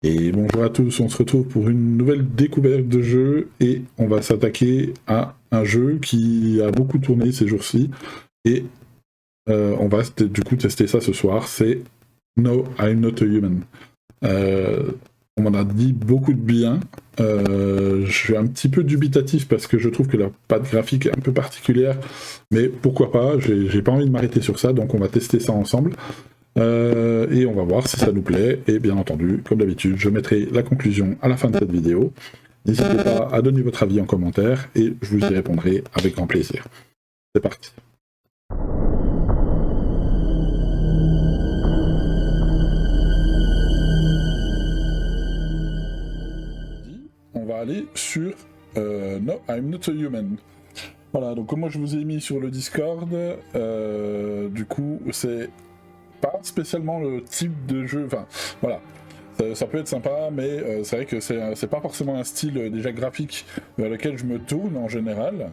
Et bonjour à tous, on se retrouve pour une nouvelle découverte de jeu et on va s'attaquer à un jeu qui a beaucoup tourné ces jours-ci et on va du coup tester ça ce soir, c'est No, I'm Not a Human. Euh, on m'en a dit beaucoup de bien, je suis un petit peu dubitatif parce que je trouve que la patte graphique est un peu particulière, mais pourquoi pas, j'ai pas envie de m'arrêter sur ça, donc on va tester ça ensemble. Et on va voir si ça nous plaît. Et bien entendu, comme d'habitude, je mettrai la conclusion à la fin de cette vidéo. N'hésitez pas à donner votre avis en commentaire et je vous y répondrai avec grand plaisir. C'est parti. On va aller sur No, I'm Not a Human. Voilà, donc comme moi je vous ai mis sur le Discord, du coup c'est pas spécialement le type de jeu, enfin voilà, ça peut être sympa, mais c'est vrai que c'est pas forcément un style déjà graphique vers lequel je me tourne en général.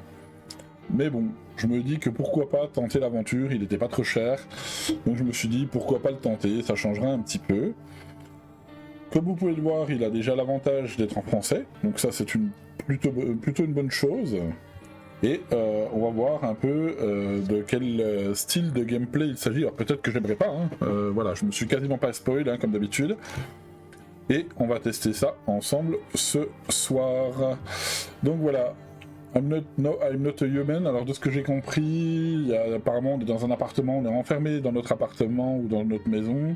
Mais bon, je me dis que pourquoi pas tenter l'aventure, il était pas trop cher. Donc je me suis dit pourquoi pas le tenter, ça changera un petit peu. Comme vous pouvez le voir, il a déjà l'avantage d'être en français, donc ça c'est plutôt une bonne chose. Et on va voir un peu de quel style de gameplay il s'agit. Alors peut-être que j'aimerais pas, hein. Voilà, je me suis quasiment pas spoil hein, comme d'habitude. Et on va tester ça ensemble ce soir. Donc voilà, I'm not a human. Alors de ce que j'ai compris, apparemment on est dans un appartement, on est enfermé dans notre appartement ou dans notre maison.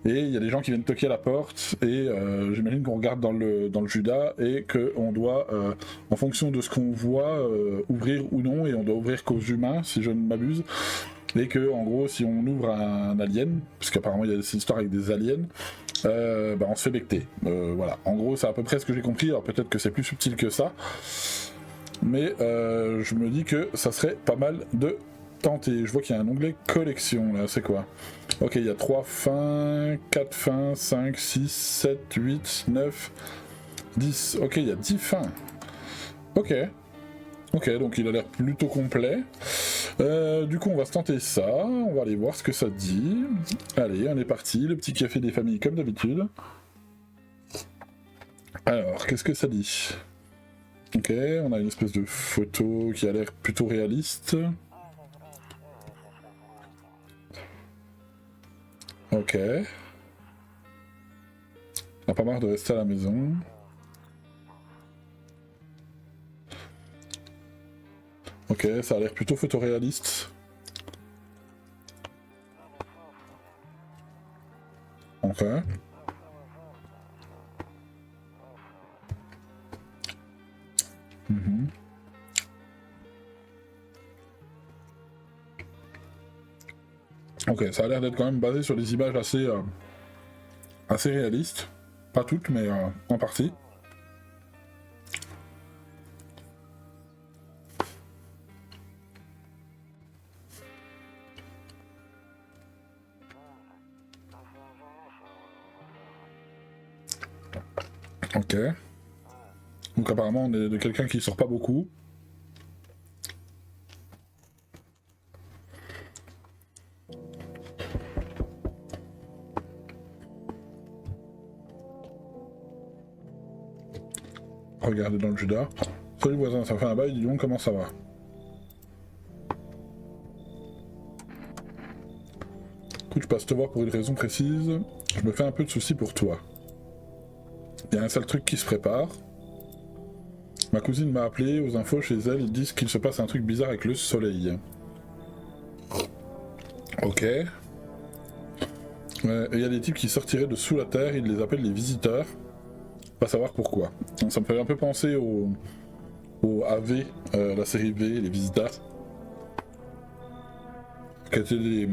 Et il y a des gens qui viennent toquer à la porte et j'imagine qu'on regarde dans le Judas et qu'on doit, en fonction de ce qu'on voit, ouvrir ou non, et on doit ouvrir qu'aux humains, si je ne m'abuse. Et que, en gros, si on ouvre un alien, parce qu'apparemment il y a des histoires avec des aliens, on se fait becter. Voilà. En gros, c'est à peu près ce que j'ai compris. Alors peut-être que c'est plus subtil que ça. Mais je me dis que ça serait pas mal de tenter. Je vois qu'il y a un onglet collection là, c'est quoi? Ok, il y a 3 fins, 4 fins, 5, 6, 7, 8, 9, 10. Ok, il y a 10 fins. Ok. Ok, donc il a l'air plutôt complet. Du coup, on va se tenter ça. On va aller voir ce que ça dit. Allez, on est parti. Le petit café des familles comme d'habitude. Alors, qu'est-ce que ça dit? Ok, on a une espèce de photo qui a l'air plutôt réaliste. Ok. On a pas marre de rester à la maison. Ok, ça a l'air plutôt photoréaliste. Ok. Mhm. Ok, ça a l'air d'être quand même basé sur des images assez réalistes. Pas toutes, mais en partie. Ok. Donc apparemment on est de quelqu'un qui sort pas beaucoup. Regardez dans le Judas. Salut voisin, ça fait un bail, dis donc comment ça va? Écoute, je passe te voir pour une raison précise. Je me fais un peu de soucis pour toi. Il y a un sale truc qui se prépare. Ma cousine m'a appelé, aux infos chez elle, ils disent qu'il se passe un truc bizarre avec le soleil. Ok. Et il y a des types qui sortiraient de sous la terre, ils les appellent les visiteurs. Pas savoir pourquoi. Donc, ça me fait un peu penser au AV, la série V, les visiteurs. Qui étaient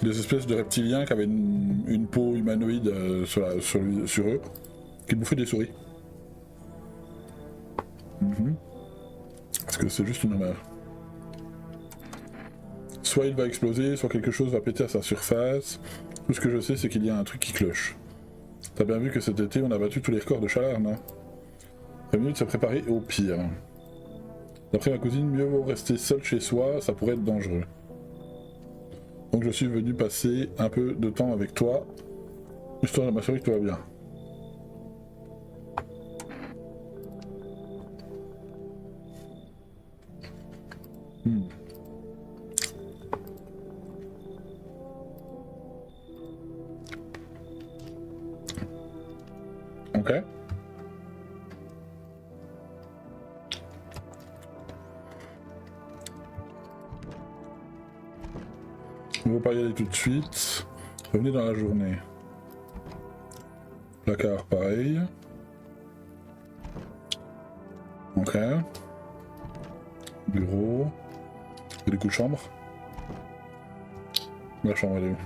des espèces de reptiliens qui avaient une peau humanoïde sur eux, qui bouffaient des souris. Parce que c'est juste une image. Soit il va exploser, soit quelque chose va péter à sa surface. Tout ce que je sais, c'est qu'il y a un truc qui cloche. T'as bien vu que cet été, on a battu tous les records de chaleur, non? C'est mieux de se préparer au pire. D'après ma cousine, mieux vaut rester seul chez soi, ça pourrait être dangereux. Donc je suis venu passer un peu de temps avec toi, histoire de m'assurer que tout va bien. Hmm. Ok. On ne va pas y aller tout de suite. Revenez dans la journée. Placard, pareil. Ok. Bureau. Et des coups de chambre. La chambre, elle est où?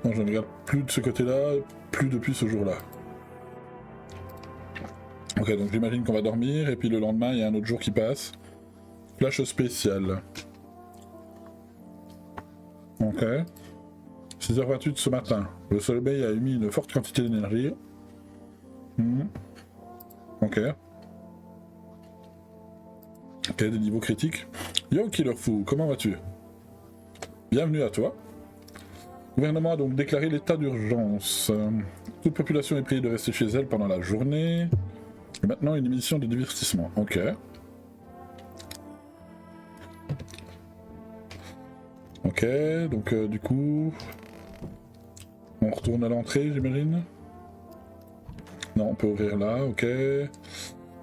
Non, je ne regarde plus de ce côté-là, plus depuis ce jour-là. Ok, donc j'imagine qu'on va dormir, et puis le lendemain, il y a un autre jour qui passe. Flash spécial. Ok. 6h28 ce matin. Le soleil a émis une forte quantité d'énergie. Ok. Ok, des niveaux critiques. Yo Killer Foo, comment vas-tu? Bienvenue à toi. Le gouvernement a donc déclaré l'état d'urgence. Toute population est priée de rester chez elle pendant la journée. Et maintenant une émission de divertissement. Ok. Ok, donc du coup... On retourne à l'entrée, j'imagine? Non, on peut ouvrir là, ok.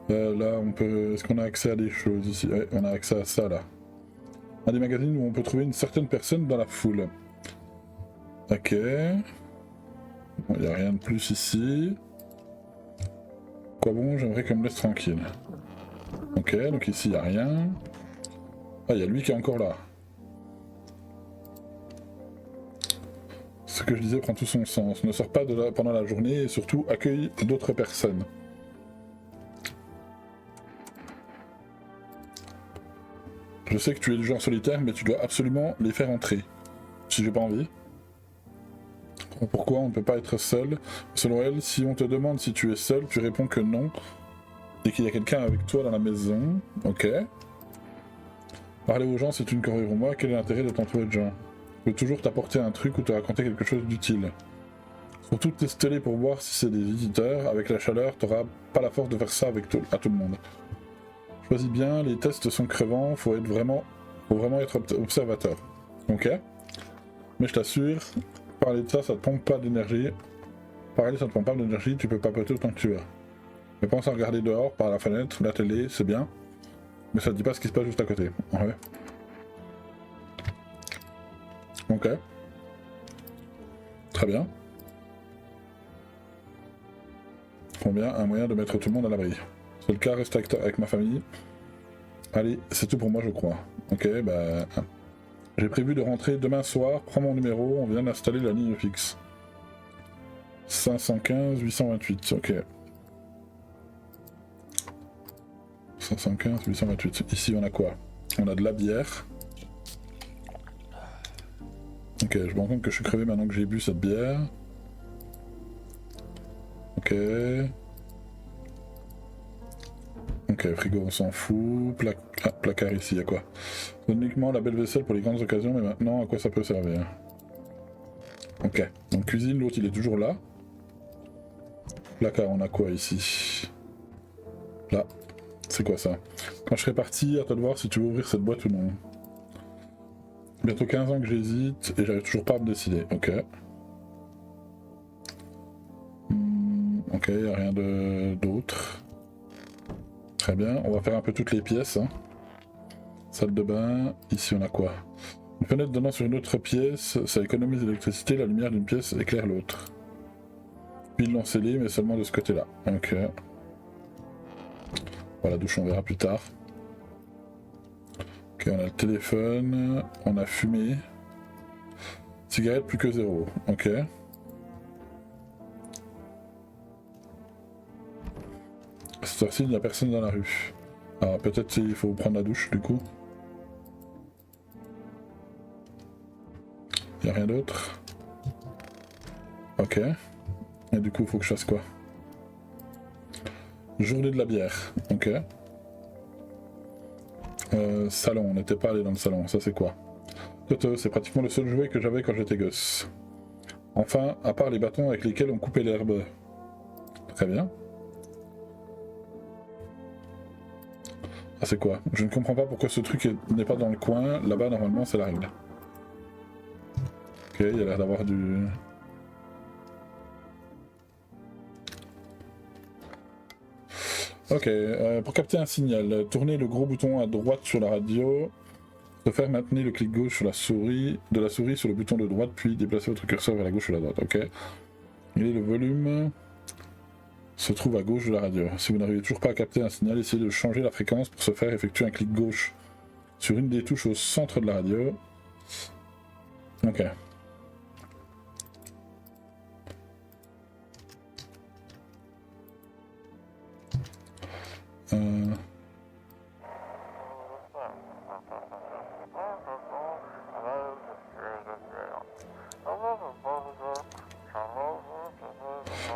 Là, on peut... Est-ce qu'on a accès à des choses ici? Ouais, on a accès à ça, là. Un des magazines où on peut trouver une certaine personne dans la foule. Ok. Bon, y a rien de plus ici. Quoi bon, j'aimerais qu'on me laisse tranquille. Ok, donc ici, y a rien. Ah, y a lui qui est encore là. Ce que je disais prend tout son sens. Ne sors pas de là pendant la journée et surtout accueille d'autres personnes. Je sais que tu es du genre solitaire, mais tu dois absolument les faire entrer. Si j'ai pas envie. Pourquoi on ne peut pas être seul? Selon elle, si on te demande si tu es seul, tu réponds que non. Et qu'il y a quelqu'un avec toi dans la maison. Ok. Parler aux gens, c'est une corvée pour moi. Quel est l'intérêt de t'entourer de gens? Je peux toujours t'apporter un truc ou te raconter quelque chose d'utile. Surtout tester-les pour voir si c'est des visiteurs. Avec la chaleur, t'auras pas la force de faire ça avec à tout le monde. Choisis bien, les tests sont crevants, faut vraiment être observateur. Ok. Mais je t'assure, parler de ça, ça te pompe pas d'énergie. Parler, ça te pompe pas d'énergie, tu peux papoter autant que tu veux. Mais pense à regarder dehors, par la fenêtre, la télé, c'est bien. Mais ça te dit pas ce qui se passe juste à côté. Ouais. Ok. Très bien. Trop bien, un moyen de mettre tout le monde à l'abri. C'est le cas, reste avec ma famille. Allez, c'est tout pour moi, je crois. Ok, bah... J'ai prévu de rentrer demain soir, prends mon numéro, on vient d'installer la ligne fixe. 515 828, ok. 515 828. Ici on a quoi? On a de la bière. Ok, je me rends compte que je suis crevé maintenant que j'ai bu cette bière. Ok. Ok, frigo on s'en fout. Placard ici, y'a quoi? Uniquement la belle vaisselle pour les grandes occasions, mais maintenant à quoi ça peut servir? Ok, donc cuisine, l'autre il est toujours là. Placard, on a quoi ici? Là, c'est quoi ça? Quand je serai parti, à toi de voir si tu veux ouvrir cette boîte ou non. Bientôt 15 ans que j'hésite et j'arrive toujours pas à me décider. Ok. Ok, y'a rien d'autre. Très bien, on va faire un peu toutes les pièces. Hein. Salle de bain, ici on a quoi? Une fenêtre donnant sur une autre pièce, ça économise l'électricité, la lumière d'une pièce éclaire l'autre. Puis ils l'ont scellé, mais seulement de ce côté-là. Ok. Voilà, douche, on verra plus tard. Ok, on a le téléphone, on a fumé. Cigarette, plus que 0. Ok. À cette heure-ci, il n'y a personne dans la rue. Alors peut-être qu'il faut prendre la douche du coup. Il n'y a rien d'autre. Ok. Et du coup, il faut que je fasse quoi? Journée de la bière. Ok. Salon, on n'était pas allé dans le salon. Ça c'est quoi? Toto, c'est pratiquement le seul jouet que j'avais quand j'étais gosse. Enfin, à part les bâtons avec lesquels on coupait l'herbe. Très bien. Ah, c'est quoi? Je ne comprends pas pourquoi ce truc n'est pas dans le coin. Là-bas, normalement, c'est la règle. Ok, il y a l'air d'avoir du... Ok, pour capter un signal, tournez le gros bouton à droite sur la radio. De faire maintenir le clic gauche sur la souris, de la souris sur le bouton de droite, puis déplacer votre curseur vers la gauche ou la droite. Ok. Et le volume se trouve à gauche de la radio. Si vous n'arrivez toujours pas à capter un signal, essayez de changer la fréquence. Pour ce faire, effectuez un clic gauche sur une des touches au centre de la radio. Ok.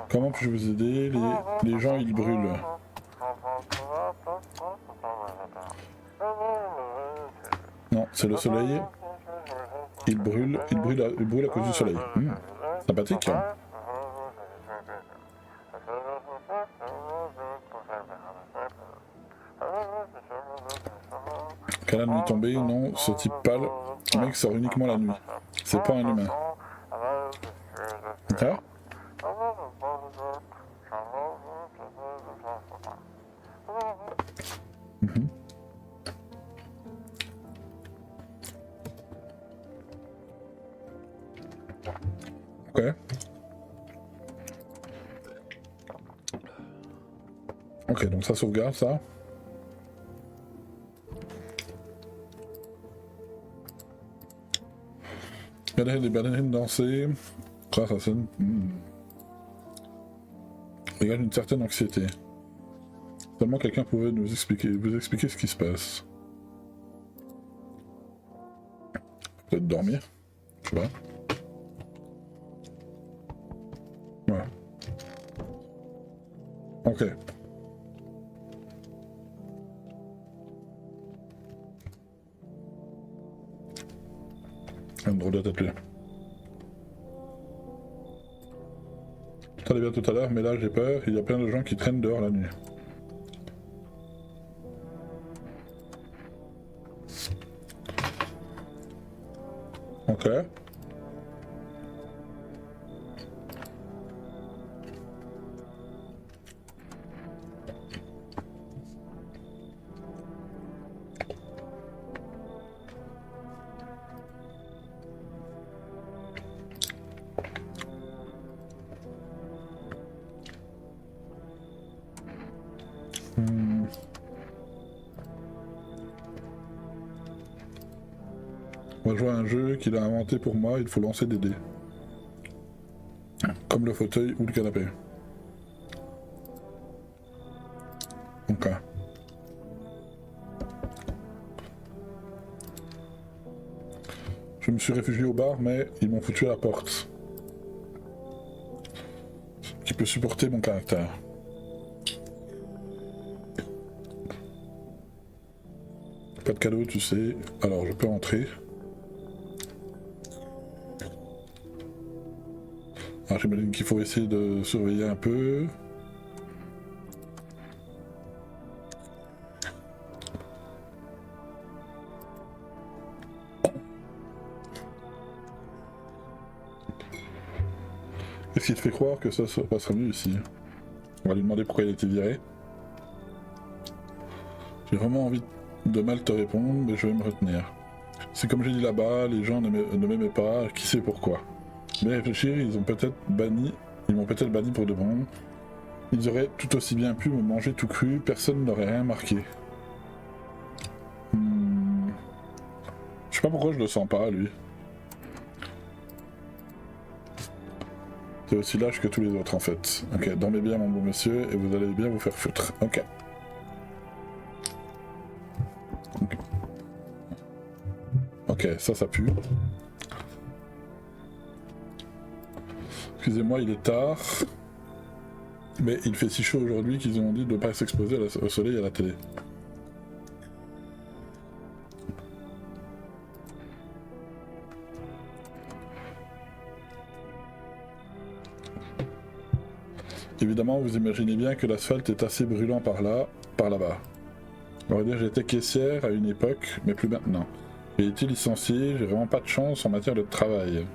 Comment puis-je vous aider? Les gens, ils brûlent. Non, c'est le soleil. Il brûle à cause du soleil. Sympathique. Qu'à la nuit tombée, non, ce type pâle, le mec sort uniquement la nuit. C'est pas un humain. Ok. Ok. Ok, donc ça sauvegarde ça. Regardez des ballerines danser. Ça sonne. Dégage une certaine anxiété. Seulement quelqu'un pouvait vous expliquer ce qui se passe. Peut-être dormir. Je sais pas. Ouais. Ok. Un drôle de tête lui. Tout allait bien tout à l'heure, mais là j'ai peur, il y a plein de gens qui traînent dehors la nuit. Ok. On va jouer à un jeu qu'il a inventé pour moi, il faut lancer des dés. Comme le fauteuil ou le canapé. Ok. Je me suis réfugié au bar, mais ils m'ont foutu à la porte. Qui peut supporter mon caractère. Pas de cadeau, tu sais. Alors, je peux entrer. Alors, j'imagine qu'il faut essayer de surveiller un peu. Qu'est-ce qui te fait croire que ça se passera mieux ici? On va lui demander pourquoi il a été viré. J'ai vraiment envie de mal te répondre, mais je vais me retenir. C'est comme j'ai dit là-bas, les gens ne m'aimaient pas, qui sait pourquoi. Mais réfléchir, ils m'ont peut-être banni pour de bon. Ils auraient tout aussi bien pu me manger tout cru, personne n'aurait rien marqué. Je sais pas pourquoi je le sens pas, lui. C'est aussi lâche que tous les autres en fait. Ok, dormez bien mon bon monsieur et vous allez bien vous faire foutre. Ok. Ok, ça pue. Excusez-moi, il est tard. Mais il fait si chaud aujourd'hui qu'ils ont dit de ne pas s'exposer au soleil et à la télé. Évidemment, vous imaginez bien que l'asphalte est assez brûlant par là, par là-bas. On va dire j'étais caissière à une époque, mais plus maintenant. J'ai été licencié, j'ai vraiment pas de chance en matière de travail.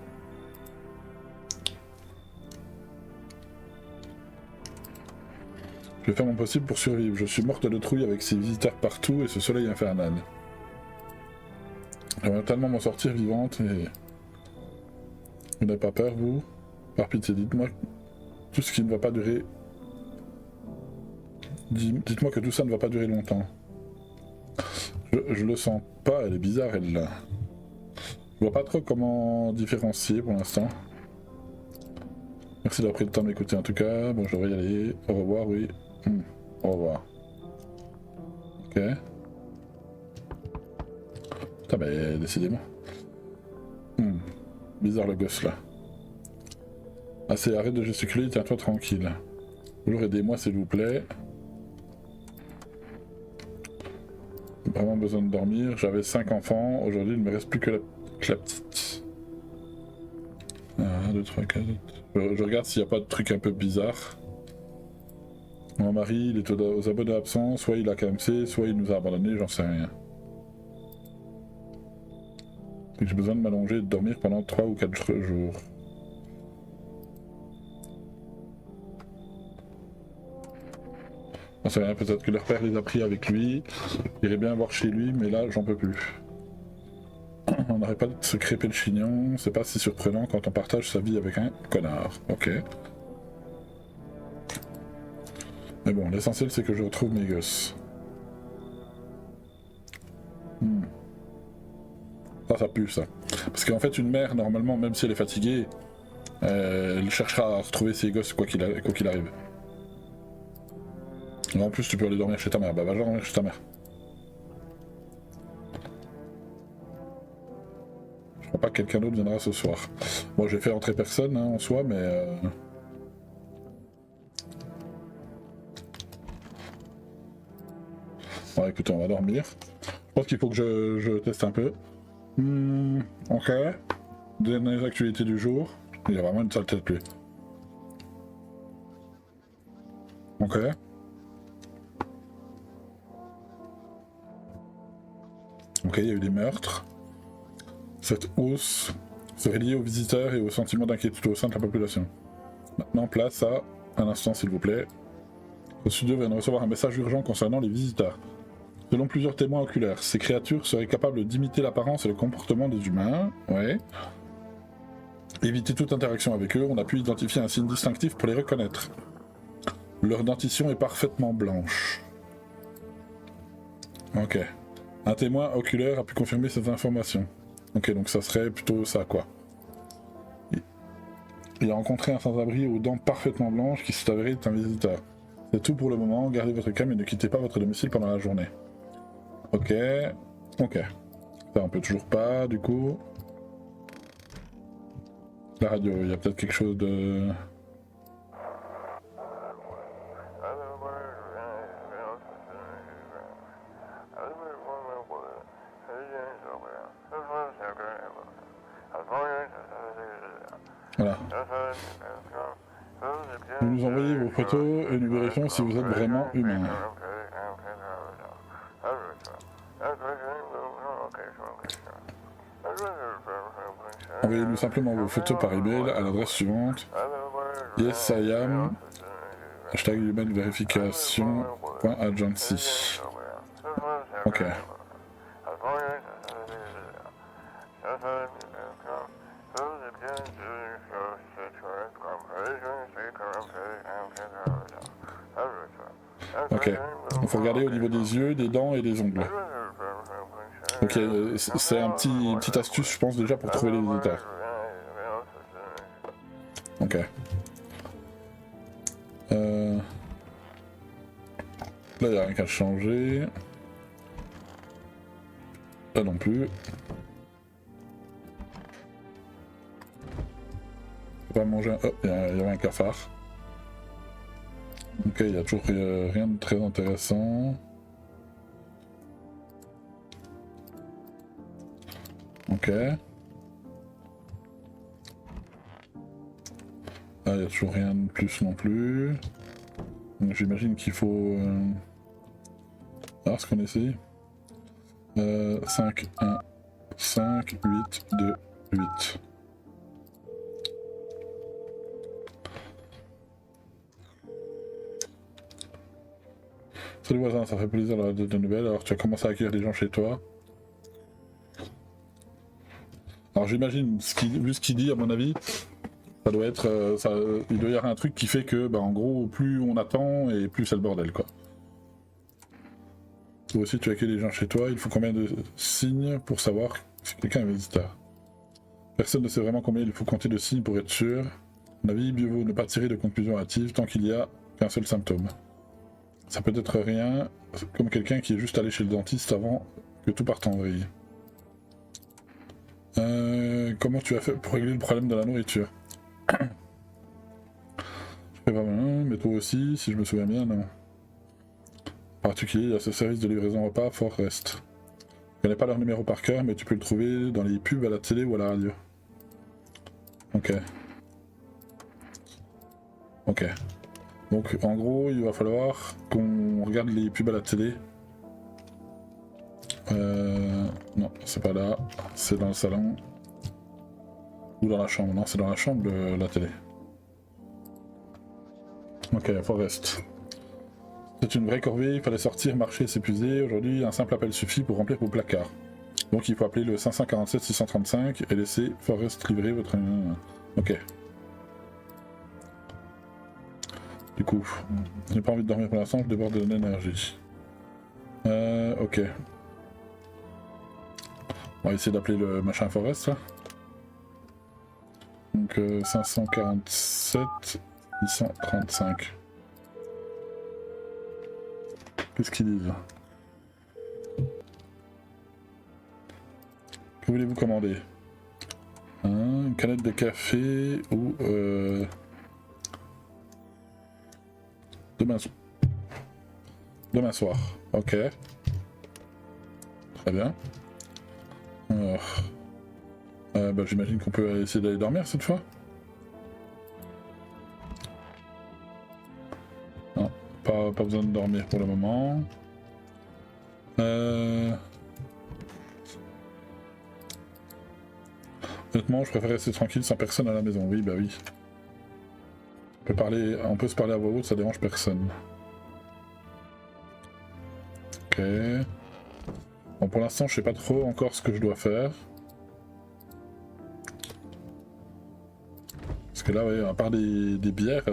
Je vais faire mon possible pour survivre. Je suis morte de trouille avec ces visiteurs partout et ce soleil infernal. J'aimerais tellement m'en sortir vivante et... Vous n'avez pas peur, vous? Par pitié, dites-moi tout ce qui ne va pas durer... Dites-moi que tout ça ne va pas durer longtemps. Je le sens pas, elle est bizarre, elle là. Je vois pas trop comment différencier pour l'instant. Merci d'avoir pris le temps de m'écouter en tout cas. Bon, je devrais y aller. Au revoir, oui. Au revoir. Ok. Putain, mais décidément. Bizarre le gosse là. Assez, arrête de gesticuler, tiens-toi tranquille. Toujours aidez-moi s'il vous plaît. J'ai vraiment besoin de dormir. J'avais 5 enfants. Aujourd'hui, il ne me reste plus que la petite. 1, 2, 3, 4. Je regarde s'il n'y a pas de truc un peu bizarre. Mon mari, il est aux abonnés absents. Soit il a KMC, soit il nous a abandonnés, j'en sais rien. J'ai besoin de m'allonger et de dormir pendant 3 ou 4 jours. On sait rien, peut-être que leur père les a pris avec lui. J'irais bien voir chez lui, mais là, j'en peux plus. On n'arrête pas de se crêper le chignon. C'est pas si surprenant quand on partage sa vie avec un connard. Ok. Mais bon, l'essentiel, c'est que je retrouve mes gosses. Ça pue, ça. Parce qu'en fait, une mère, normalement, même si elle est fatiguée, elle cherchera à retrouver ses gosses quoi qu'il arrive. Et en plus, tu peux aller dormir chez ta mère. Bah, va dormir chez ta mère. Je crois pas que quelqu'un d'autre viendra ce soir. Bon, j'ai fait entrer personne hein, en soi, mais... Bon, écoutez, on va dormir. Je pense qu'il faut que je teste un peu. Ok. Dernières actualités du jour. Il y a vraiment une sale tête, lui. Ok. Ok, il y a eu des meurtres. Cette hausse serait liée aux visiteurs et aux sentiments d'inquiétude au sein de la population. Maintenant, place à... Un instant, s'il vous plaît. Le studio vient de recevoir un message urgent concernant les visiteurs. Selon plusieurs témoins oculaires, ces créatures seraient capables d'imiter l'apparence et le comportement des humains. Ouais. Éviter toute interaction avec eux, on a pu identifier un signe distinctif pour les reconnaître. Leur dentition est parfaitement blanche. Ok. Un témoin oculaire a pu confirmer cette information. Ok, donc ça serait plutôt ça, quoi. Il a rencontré un sans-abri aux dents parfaitement blanches qui s'est avéré être un visiteur. C'est tout pour le moment, gardez votre calme et ne quittez pas votre domicile pendant la journée. Ok. Ok. Ça on peut toujours pas, du coup. La radio, il y a peut-être quelque chose de... Voilà. Vous nous envoyez vos photos et nous vérifions si vous êtes vraiment humain. Envoyez-nous simplement vos photos par email à l'adresse suivante. Yes I am. Hashtag human verification.agency. Ok. Ok. Il faut regarder au niveau des yeux, des dents et des ongles. Ok, c'est une petite astuce, je pense, déjà pour trouver les visiteurs. Ok. Là, il n'y a rien qu'à changer. Là non plus. On va manger un... Oh, il y avait un cafard. Ok, il n'y a toujours rien de très intéressant. Ok. Ah, il n'y a toujours rien de plus non plus. Donc j'imagine qu'il faut... Alors ce qu'on essaye. 5, 1, 5, 8, 2, 8. Salut voisin, ça fait plaisir d'avoir de nouvelles. Alors tu as commencé à accueillir des gens chez toi. Alors j'imagine, vu ce qu'il dit à mon avis, ça doit être, il doit y avoir un truc qui fait que, en gros, plus on attend et plus c'est le bordel quoi. Toi aussi tu accueilles des gens chez toi, il faut combien de signes pour savoir si quelqu'un est visiteur? Personne ne sait vraiment combien il faut compter de signes pour être sûr. À mon avis, mieux vaut ne pas tirer de conclusion hâtive tant qu'il y a qu'un seul symptôme. Ça peut être rien, comme quelqu'un qui est juste allé chez le dentiste avant que tout parte en vrille. Comment tu as fait pour régler le problème de la nourriture? Je fais pas mal, mais toi aussi, si je me souviens bien, non. En particulier, il y a ce service de livraison repas, Forest. Je connais pas leur numéro par cœur, mais tu peux le trouver dans les pubs à la télé ou à la radio. Ok. Ok. Donc en gros, il va falloir qu'on regarde les pubs à la télé. Non, c'est pas là. C'est dans le salon. Ou dans la chambre. Non, c'est dans la chambre, la télé. Ok, Forest. C'est une vraie corvée, il fallait sortir, marcher, s'épuiser. Aujourd'hui, un simple appel suffit pour remplir vos placards. Donc il faut appeler le 547 635 et laisser Forest livrer votre... Ok. Du coup, j'ai pas envie de dormir pour l'instant, je déborde de l'énergie. Ok. On va essayer d'appeler le machin Forest là. Donc 547 635. Qu'est-ce qu'ils disent? Que voulez-vous commander? Une canette de café ou demain soir. Ok. Très bien. Alors, j'imagine qu'on peut essayer d'aller dormir cette fois. Non, pas besoin de dormir pour le moment. Honnêtement, je préfère rester tranquille sans personne à la maison. Oui, bah oui. On peut se parler à voix haute, ça dérange personne. Ok. Bon, pour l'instant, je sais pas trop encore ce que je dois faire. Parce que là, ouais, à part des bières...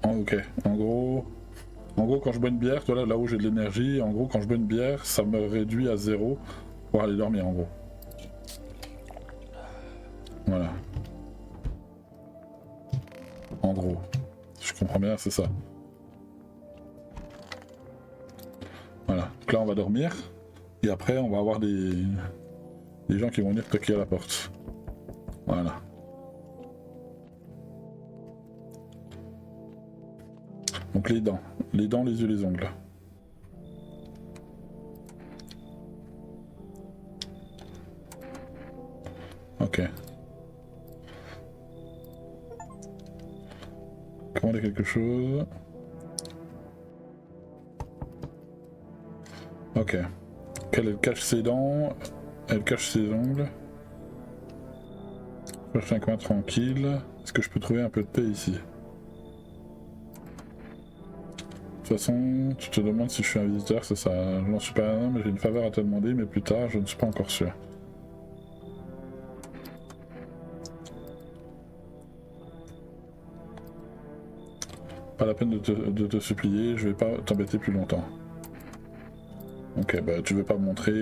Ok, en gros, quand je bois une bière, toi là où j'ai de l'énergie, en gros, quand je bois une bière, ça me réduit à 0 pour aller dormir, en gros. Voilà. En gros. Si je comprends bien, c'est ça. Voilà. Donc là, on va dormir. Et après, on va avoir des gens qui vont venir toquer à la porte. Voilà. Donc les dents, les yeux, les ongles. Ok. Commander quelque chose. Ok. Elle cache ses dents, elle cache ses ongles. Je cherche un coin tranquille. Est-ce que je peux trouver un peu de paix ici? De toute façon, tu te demandes si je suis un visiteur, c'est ça. Je n'en suis pas un, mais j'ai une faveur à te demander, mais plus tard, je ne suis pas encore sûr. Pas la peine de te supplier, je vais pas t'embêter plus longtemps. Ok, bah tu veux pas me montrer...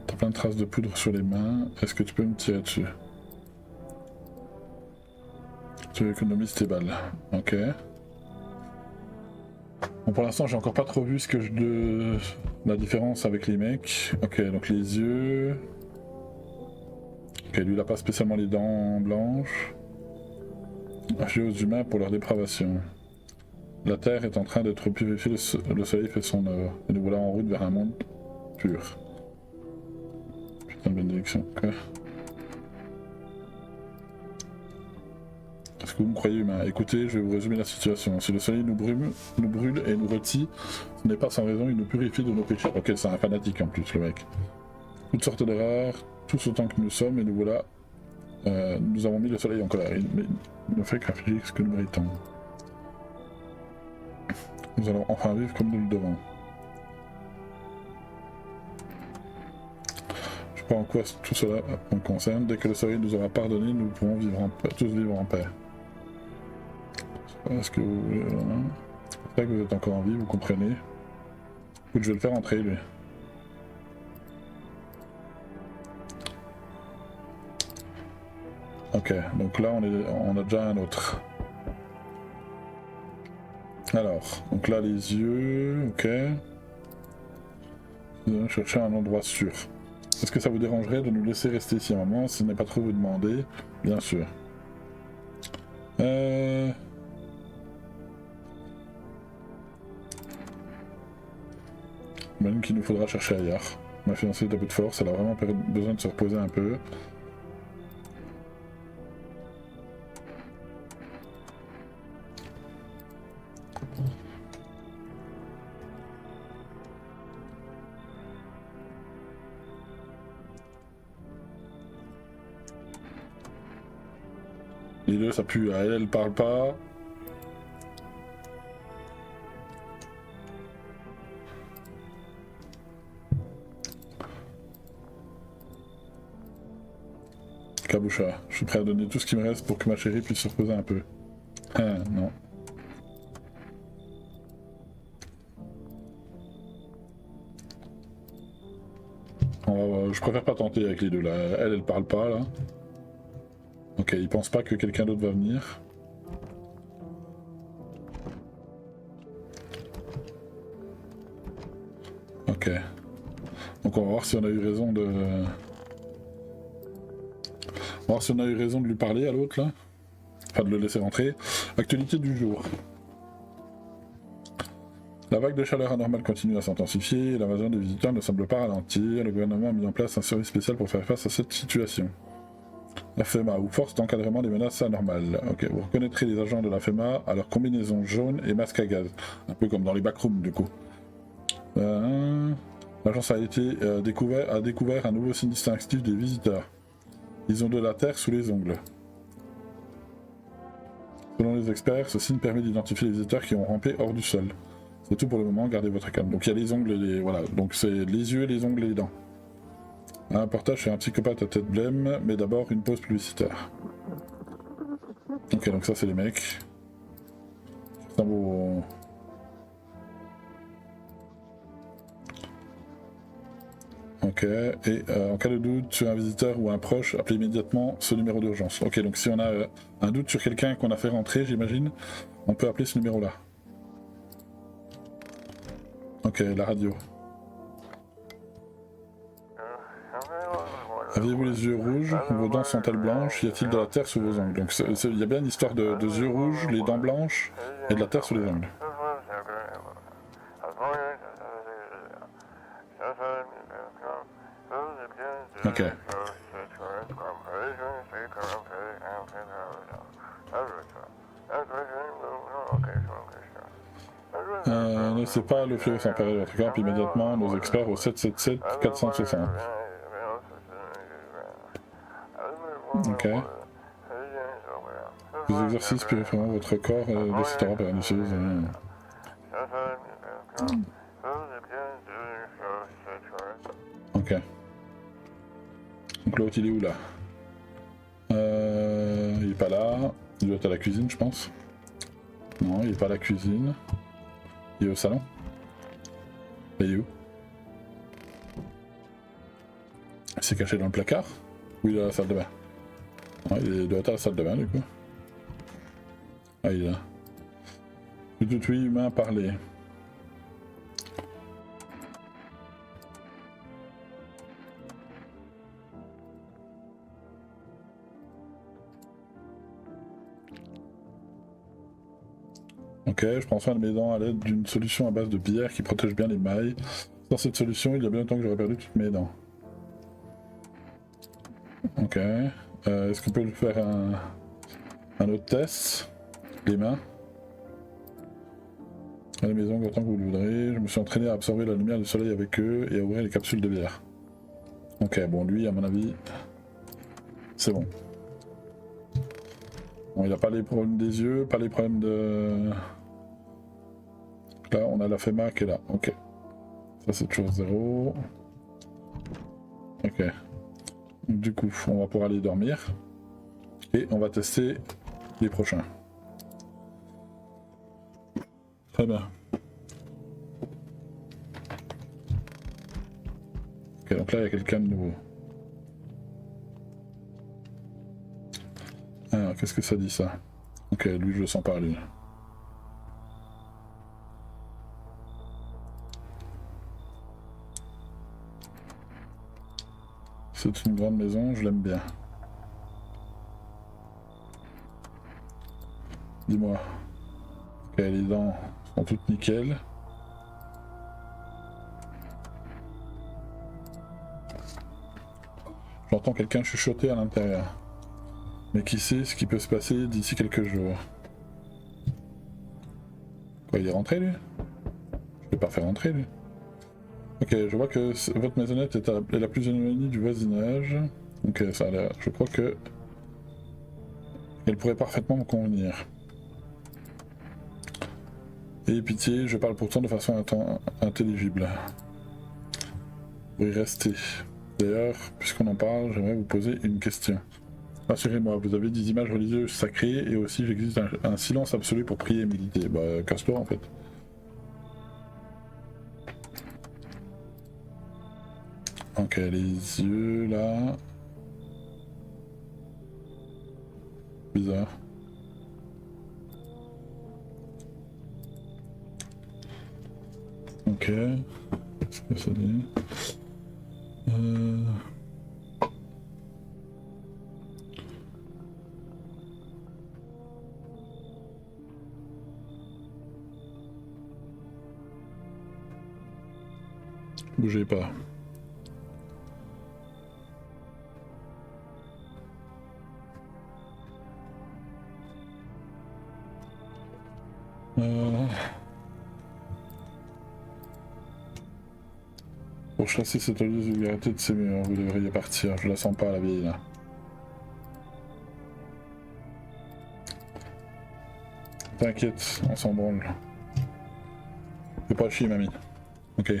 T'as plein de traces de poudre sur les mains, est-ce que tu peux me tirer dessus? Tu économises tes balles, ok. Bon, pour l'instant, j'ai encore pas trop vu la différence avec les mecs. Ok, donc les yeux... Ok, lui il a pas spécialement les dents blanches. Agir aux humains pour leur dépravation. La Terre est en train d'être purifiée, le soleil fait son œuvre. Et nous voilà en route vers un monde pur. Putain de bénédiction, quoi. Est-ce que vous me croyez humain. Écoutez, je vais vous résumer la situation. Si le soleil nous brûle et nous rôtit, ce n'est pas sans raison, il nous purifie de nos péchés. Ok, c'est un fanatique en plus, le mec. Toutes sortes d'erreurs, tous autant que nous sommes, et nous voilà. Nous avons mis le soleil en colère. Il ne fait qu'infliger ce que nous méritons. Nous allons enfin vivre comme nous le devons. Je sais pas en quoi tout cela me concerne. Dès que le soleil nous aura pardonné, nous pourrons tous vivre en paix. Est-ce que vous... c'est pour ça que vous êtes encore en vie, vous comprenez? Écoute, je vais le faire entrer, lui. Ok, donc là on a déjà un autre. Alors, donc là les yeux, ok. Nous allons chercher un endroit sûr. Est-ce que ça vous dérangerait de nous laisser rester ici un moment, si ce n'est pas trop vous demander? Bien sûr. Même qu'il nous faudra chercher ailleurs. Ma fiancée est à bout de force, elle a vraiment besoin de se reposer un peu. Les deux, ça pue. Elle parle pas. Kaboucha, je suis prêt à donner tout ce qui me reste pour que ma chérie puisse se reposer un peu. Ah, non. Je préfère pas tenter avec les deux là. Elle parle pas là. Ok, il pense pas que quelqu'un d'autre va venir. Ok. Donc on va voir si on a eu raison de... On va voir si on a eu raison de lui parler à l'autre là. Enfin de le laisser rentrer. Actualité du jour. La vague de chaleur anormale continue à s'intensifier et l'invasion des visiteurs ne semble pas ralentir. Le gouvernement a mis en place un service spécial pour faire face à cette situation. La FEMA, ou force d'encadrement des menaces anormales. Ok, vous reconnaîtrez les agents de la FEMA à leur combinaison jaune et masque à gaz. Un peu comme dans les backrooms du coup. L'agence a découvert un nouveau signe distinctif des visiteurs. Ils ont de la terre sous les ongles. Selon les experts, ce signe permet d'identifier les visiteurs qui ont rampé hors du sol. C'est tout pour le moment, gardez votre calme. Donc il y a les ongles et les... Voilà, donc c'est les yeux, les ongles et les dents. Un reportage sur un psychopathe à tête blême, mais d'abord une pause publicitaire. Ok, donc ça c'est les mecs. C'est un beau... Ok, et en cas de doute sur un visiteur ou un proche, appelez immédiatement ce numéro d'urgence. Ok, donc si on a un doute sur quelqu'un qu'on a fait rentrer, j'imagine, on peut appeler ce numéro-là. Ok, la radio. Avez-vous les yeux rouges? Vos dents sont-elles blanches? Y a-t-il de la terre sous vos ongles? Donc il y a bien une histoire de yeux rouges, les dents blanches et de la terre sous les ongles. Ok. Ne laissez pas le feu s'emparer de votre camp immédiatement, nos experts au 777 460. Ok. Les exercices purifieront votre corps de cette horreur pernicieuse. Ok. Donc l'autre il est où là? Il est pas là. Il doit être à la cuisine je pense. Non, il est pas à la cuisine. Il est au salon. Il est où? Il s'est caché dans le placard? Ou il est à la salle de bain? Non, il doit être à la salle de bain du coup. Ah il est là. Tout oui, humain parler. Ok, je prends soin de mes dents à l'aide d'une solution à base de bière qui protège bien les mailles. Sans cette solution, il y a bien longtemps que j'aurais perdu toutes mes dents. Ok. Est-ce qu'on peut lui faire Un autre test. Les mains. À la maison, autant que vous le voudrez. Je me suis entraîné à absorber la lumière du soleil avec eux et à ouvrir les capsules de bière. Ok, bon, lui, à mon avis, c'est bon. Bon, il a pas les problèmes des yeux, pas les problèmes de... Là, on a la FEMA qui est là. Ok. Ça, c'est toujours 0. Ok. Du coup, on va pouvoir aller dormir. Et on va tester les prochains. Très bien. Ok, donc là, il y a quelqu'un de nouveau. Alors, qu'est-ce que ça dit, ça? Ok, lui, je le sens pas, lui. C'est une grande maison, je l'aime bien. Dis-moi. Ok, les dents sont toutes nickel. J'entends quelqu'un chuchoter à l'intérieur. Mais qui sait ce qui peut se passer d'ici quelques jours. Quoi, il est rentré, lui? Je vais pas faire rentrer, lui. Ok, je vois que votre maisonnette est la plus éloignée du voisinage. Ok, ça a l'air... Je crois que... Elle pourrait parfaitement me convenir. Et pitié, je parle pourtant de façon intelligible. Vous y restez. D'ailleurs, puisqu'on en parle, j'aimerais vous poser une question. Rassurez-moi, vous avez des images religieuses sacrées et aussi j'existe un silence absolu pour prier et méditer. Bah, casse-toi en fait. Ok, les yeux là. Bizarre. Ok. Qu'est-ce que ça dit? Bougez pas. Pour chasser cette odieuse vulgarité de ces murs, vous devriez partir. Je la sens pas, la vieille là. T'inquiète, on s'en branle. Fais pas chier, mamie. Ok.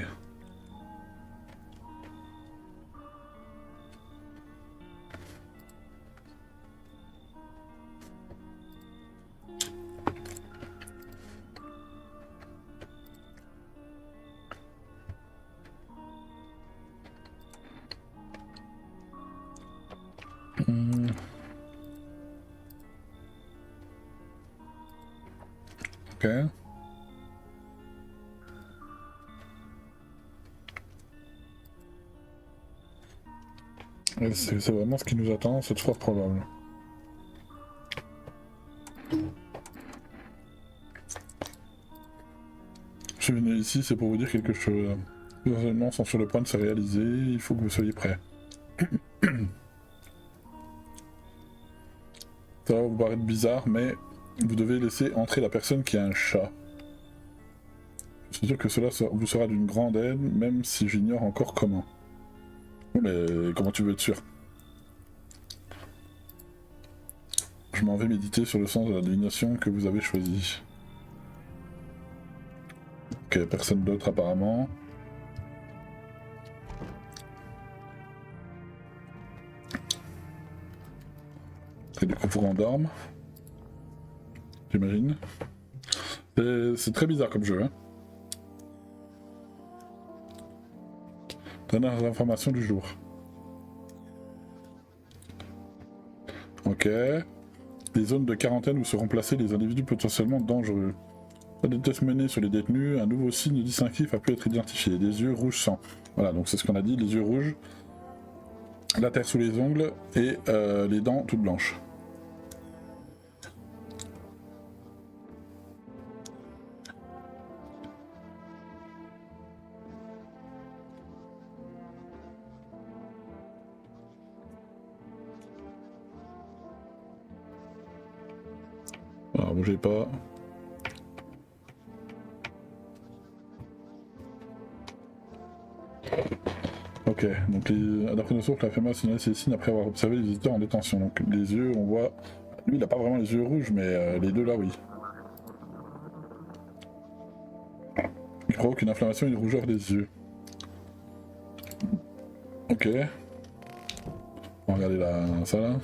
Ok. C'est vraiment ce qui nous attend, c'est fort probable. Je suis venu ici, c'est pour vous dire quelque chose. Les événements sont sur le point de se réaliser, il faut que vous soyez prêts. Ça va vous paraître bizarre, mais vous devez laisser entrer la personne qui a un chat. Je suis sûr que cela vous sera d'une grande aide, même si j'ignore encore comment. Mais comment tu veux être sûr? Je m'en vais méditer sur le sens de la divination que vous avez choisi. Ok, personne d'autre apparemment. Et du coup, faut qu'on dorme. J'imagine. C'est très bizarre comme jeu, hein. Dernières informations du jour. Ok. Les zones de quarantaine où seront placés les individus potentiellement dangereux. Pas de tests menés sur les détenus, un nouveau signe distinctif a pu être identifié. Les yeux rouges sang. Voilà, donc c'est ce qu'on a dit, les yeux rouges, la terre sous les ongles et les dents toutes blanches. Alors bougez pas. Ok, donc d'après nos sources, la FMA a signalé ces signes après avoir observé les visiteurs en détention. Donc les yeux, on voit... Lui, il a pas vraiment les yeux rouges, mais les deux là, oui. Il provoque une inflammation et une rougeur des yeux. Ok. On va regarder ça là.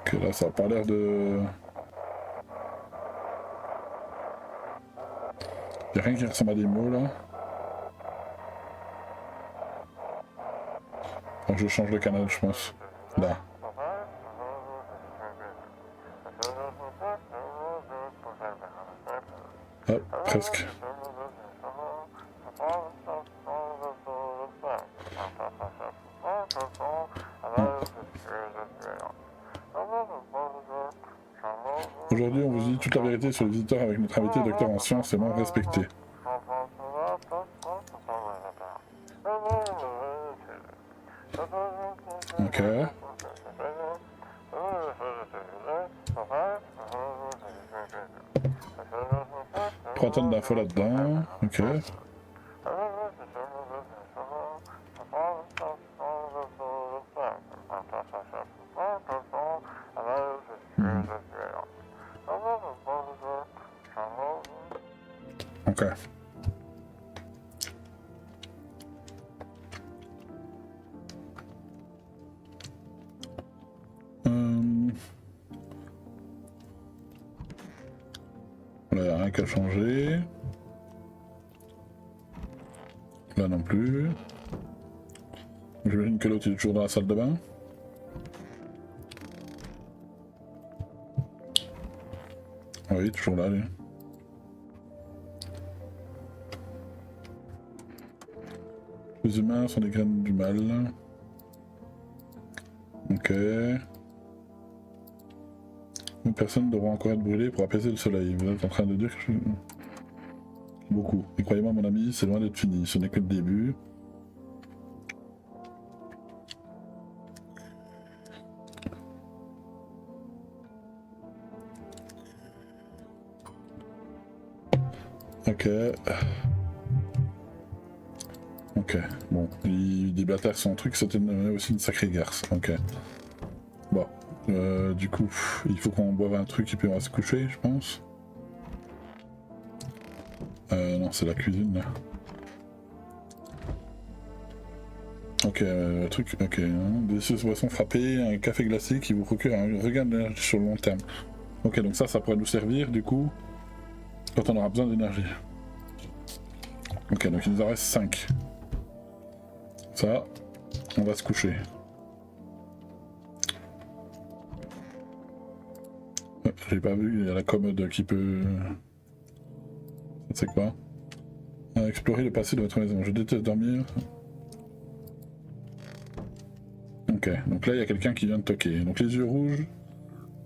Ok, là, ça a pas l'air de... Y'a rien qui ressemble à des mots là. Donc je change de canal, je pense. Là. Hop, presque. Aujourd'hui, on vous dit toute la vérité sur les visiteurs avec notre invité, docteur en sciences et membre respecté. Ok. 3 tonnes d'infos là-dedans. Ok. Ok. Là, il n'y a rien qu'à changer. Là non plus. J'imagine que l'autre est toujours dans la salle de bain. Oui, toujours là, lui. Les humains sont des graines du mal. Ok. Une personne devra encore être brûlée pour apaiser le soleil. Vous êtes en train de dire que je... Beaucoup. Et croyez-moi, mon ami, c'est loin d'être fini. Ce n'est que le début. Ok. Ok. Bon. Il déblatère son truc, c'était aussi une sacrée garce. Ok. Bon. Du coup, il faut qu'on boive un truc et puis on va se coucher, je pense. Non, c'est la cuisine là. Ok, truc, ok. Hein. Délicieuse boisson frappée, un café glacé qui vous procure un regain d'énergie sur le long terme. Ok, donc ça pourrait nous servir du coup quand on aura besoin d'énergie. Ok, donc il nous en reste 5. Ça, on va se coucher. J'ai pas vu, il y a la commode qui peut... C'est quoi? Explorer le passé de votre maison. Je déteste dormir. Ok, donc là il y a quelqu'un qui vient de toquer. Donc les yeux rouges,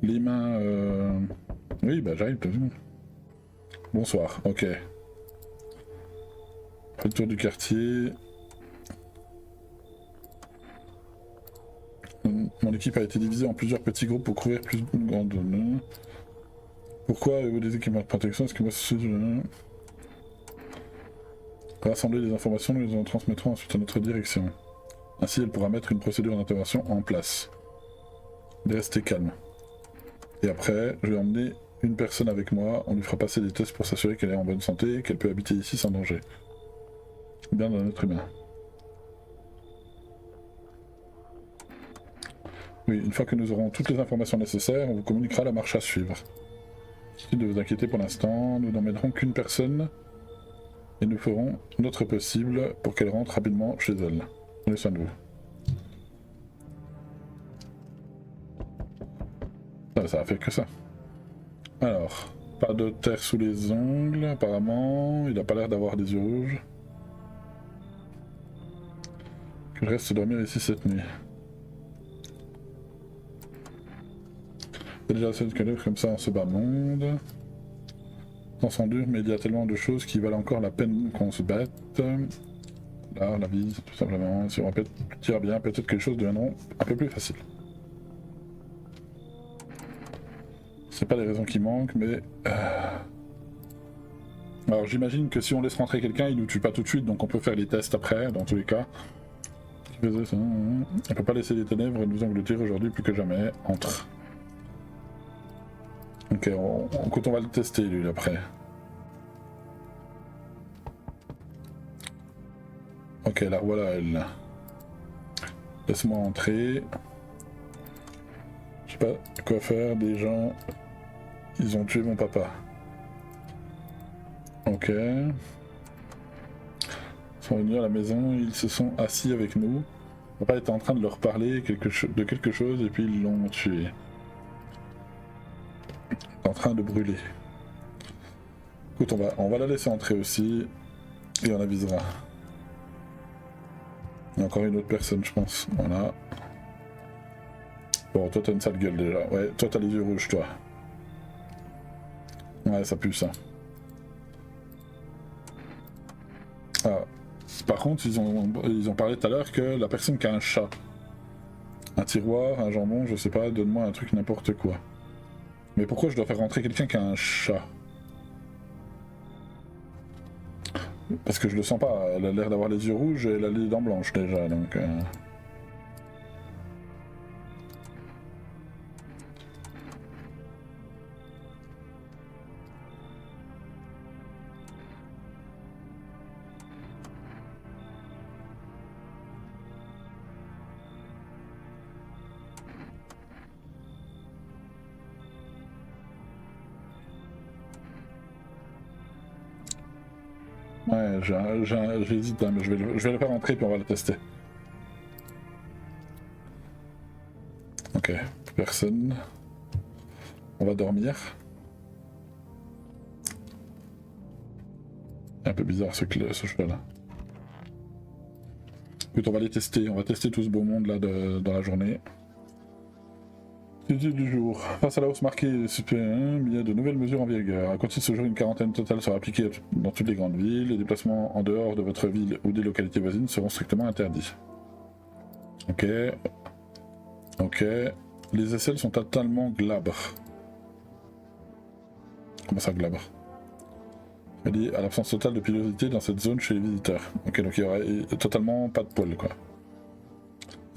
les mains... Oui, bah j'arrive, t'as vu. Bonsoir, ok. Fait le tour du quartier. Mon équipe a été divisée en plusieurs petits groupes pour couvrir plus de grandes zones. Pourquoi avez-vous des équipements de protection? Est-ce que moi c'est... Rassembler les informations, nous les en transmettrons ensuite à notre direction. Ainsi, elle pourra mettre une procédure d'intervention en place. Restez calme. Et après, je vais emmener une personne avec moi, on lui fera passer des tests pour s'assurer qu'elle est en bonne santé et qu'elle peut habiter ici sans danger. Bien d'un être humain. Oui, une fois que nous aurons toutes les informations nécessaires, on vous communiquera la marche à suivre. Inutile de vous inquiéter pour l'instant, nous n'emmènerons qu'une personne et nous ferons notre possible pour qu'elle rentre rapidement chez elle. Prenez soin de vous. Ça a fait que ça. Alors, pas de terre sous les ongles, apparemment. Il a pas l'air d'avoir des yeux rouges. Que je reste dormir ici cette nuit. C'est déjà assez de comme ça en ce bas monde. Temps sont durs, mais il y a tellement de choses qui valent encore la peine qu'on se batte. Là, la vise, tout simplement. Si on tire bien, peut-être que les choses deviendront un peu plus faciles. C'est pas les raisons qui manquent, mais... Alors j'imagine que si on laisse rentrer quelqu'un, il nous tue pas tout de suite, donc on peut faire les tests après, dans tous les cas. On peut pas laisser les ténèbres nous engloutir aujourd'hui plus que jamais. Entre. Ok, écoute, on va le tester lui après. Ok, la voilà elle. Laisse-moi entrer. Je sais pas quoi faire, des gens... Ils ont tué mon papa. Ok. Ils sont venus à la maison, ils se sont assis avec nous. Mon papa était en train de leur parler de quelque chose et puis ils l'ont tué. En train de brûler. Écoute, on va la laisser entrer aussi et on avisera. Il y a encore une autre personne, je pense. Voilà. Bon, toi t'as une sale gueule déjà. Ouais, toi t'as les yeux rouges, toi. Ouais, ça pue ça. Ah. Par contre, ils ont parlé tout à l'heure que la personne qui a un chat, un tiroir, un jambon, je sais pas, donne-moi un truc n'importe quoi. Mais pourquoi je dois faire rentrer quelqu'un qui a un chat? Parce que je le sens pas, elle a l'air d'avoir les yeux rouges et elle a les dents blanches déjà, donc... Ouais, j'hésite, hein, mais je vais le faire rentrer puis on va le tester. Ok, personne. On va dormir. C'est un peu bizarre ce cheval-là. Écoute, on va les tester, on va tester tout ce beau monde là dans la journée. Sujet du jour. Face à la hausse marquée il y a de nouvelles mesures en vigueur. À compter de ce jour, une quarantaine totale sera appliquée dans toutes les grandes villes. Les déplacements en dehors de votre ville ou des localités voisines seront strictement interdits. Ok. Ok. Les aisselles sont totalement glabres. Comment ça, glabre? Elle dit à l'absence totale de pilosité dans cette zone chez les visiteurs. Ok, donc il y aurait totalement pas de poils, quoi.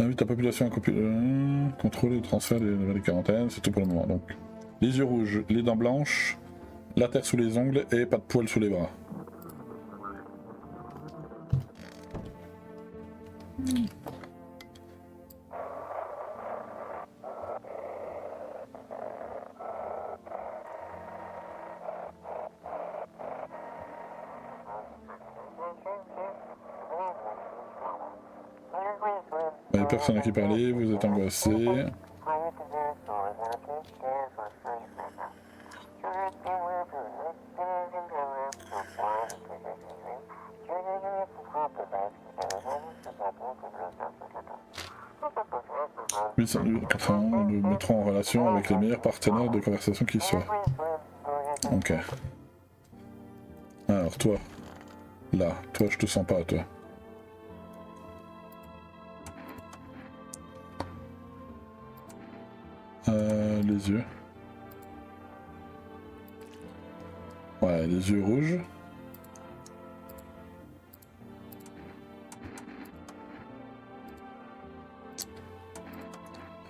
Invite la population à contrôler le transfert des quarantaines, c'est tout pour le moment. Donc, les yeux rouges, les dents blanches, la terre sous les ongles et pas de poils sous les bras. Il n'y a personne à qui parler, vous êtes angoissé. Nous nous mettrons en relation avec les meilleurs partenaires de conversation qui soient. Ok. Alors toi, là, toi je te sens pas, toi. Les yeux. Ouais, les yeux rouges.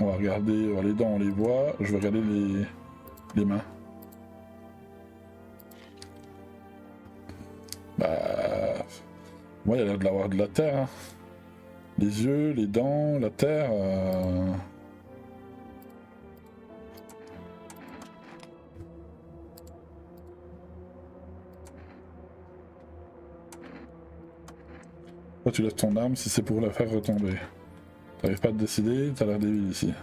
On va regarder les dents, on les voit. Je vais regarder les mains. Bah... Ouais, il a l'air d'avoir de la terre. Hein. Les yeux, les dents, la terre... Toi, tu laisses ton arme si c'est pour la faire retomber. T'arrives pas à te décider, t'as l'air débile ici.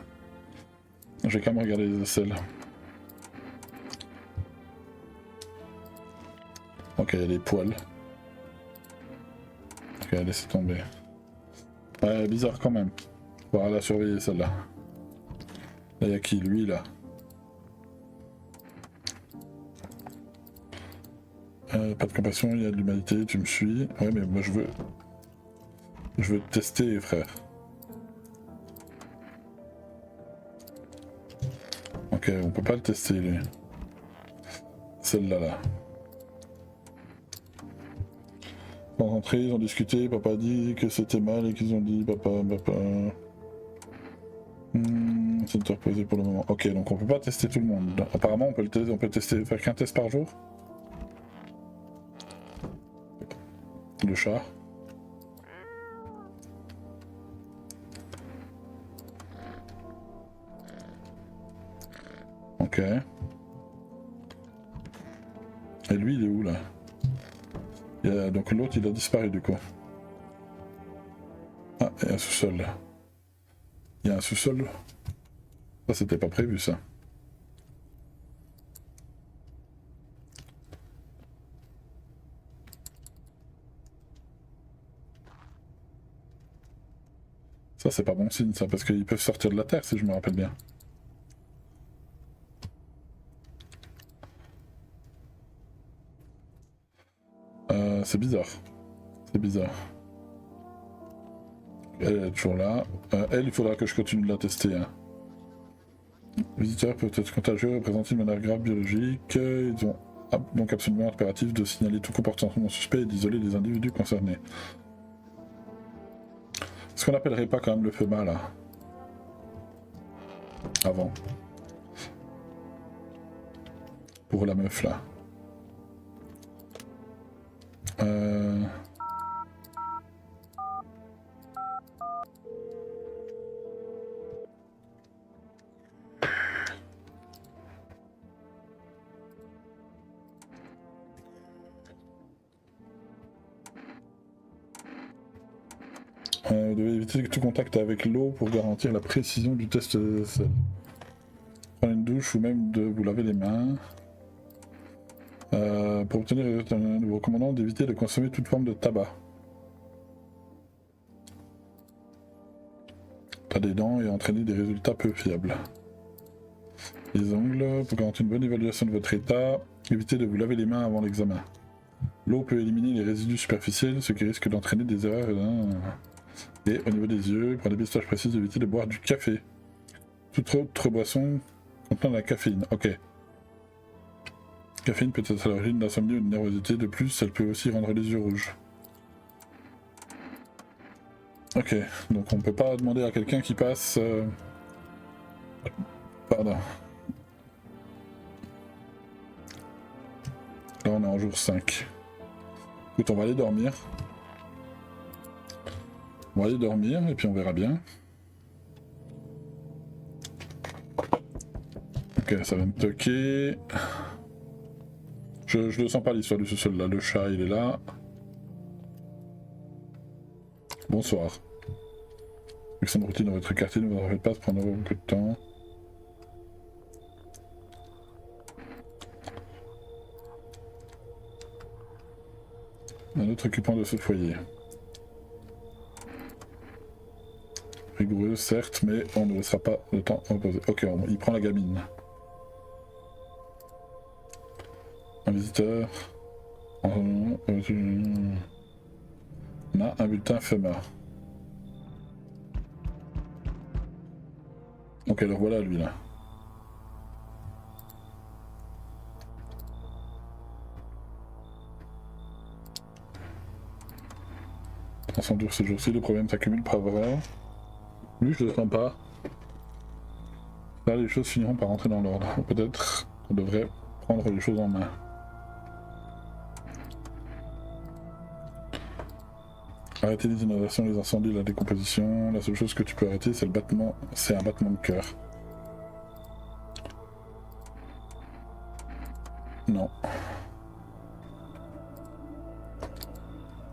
Je vais quand même regarder les aisselles. Ok, il y a des poils. Ok, laissez tomber. Ouais, bizarre quand même. On va la surveiller celle-là. Là, il y a qui? Lui, là. Pas de compassion, il y a de l'humanité, tu me suis. Ouais, mais moi je veux... Je veux te tester, frère. Ok, on peut pas le tester, lui. Celle-là, là. Sans rentrer, ils ont discuté, papa a dit que c'était mal et qu'ils ont dit papa. C'est de te reposer pour le moment. Ok, donc on peut pas tester tout le monde. Apparemment, on peut le tester, faire qu'un test par jour. Le chat. Ok. Et lui, il est où là? Donc l'autre, il a disparu du coup. Ah, il y a un sous-sol là. Il y a un sous-sol. Ça, c'était pas prévu ça. Ça, c'est pas bon signe ça, parce qu'ils peuvent sortir de la terre si je me rappelle bien. C'est bizarre. C'est bizarre. Elle est toujours là. Elle, il faudra que je continue de la tester. Hein. Les visiteurs peuvent être contagieux, représenter une manière grave biologique. Ils ont donc absolument impératif de signaler tout comportement suspect et d'isoler les individus concernés. Est-ce qu'on n'appellerait pas quand même le FEMA là? Avant. Pour la meuf là. Vous devez éviter tout contact avec l'eau pour garantir la précision du test de sel. Prendre une douche ou même de vous laver les mains. Pour obtenir les résultats, nous vous recommandons d'éviter de consommer toute forme de tabac. Pas des dents et entraîner des résultats peu fiables. Les ongles, pour garantir une bonne évaluation de votre état, évitez de vous laver les mains avant l'examen. L'eau peut éliminer les résidus superficiels, ce qui risque d'entraîner des erreurs. Et au niveau des yeux, pour des dépistage précis, évitez de boire du café. Toute autre boisson contenant de la caféine. Ok. La caféine peut être à l'origine d'insomnie ou de nervosité. De plus, elle peut aussi rendre les yeux rouges. Ok, donc on peut pas demander à quelqu'un qui passe... Pardon. Là on est en jour 5. Écoute, on va aller dormir. On va aller dormir et puis on verra bien. Ok, ça va me toquer. Je le sens pas l'histoire du sous-sol là, le chat il est là. Bonsoir. Avec son routine dans votre quartier, ne vous en faites pas, ça prendra beaucoup de temps. Un autre occupant de ce foyer. Rigoureux, certes, mais on ne laissera pas le temps reposer. Ok, il prend la gamine. Un visiteur. On a un bulletin FEMA. Ok, alors voilà lui là. Sans doute ces jours-ci, le problème s'accumule par vrai. Lui, je le sens pas. Là, les choses finiront par rentrer dans l'ordre. Peut-être qu'on devrait prendre les choses en main. Arrêter les inondations, les incendies, la décomposition. La seule chose que tu peux arrêter, c'est le battement. C'est un battement de cœur. Non.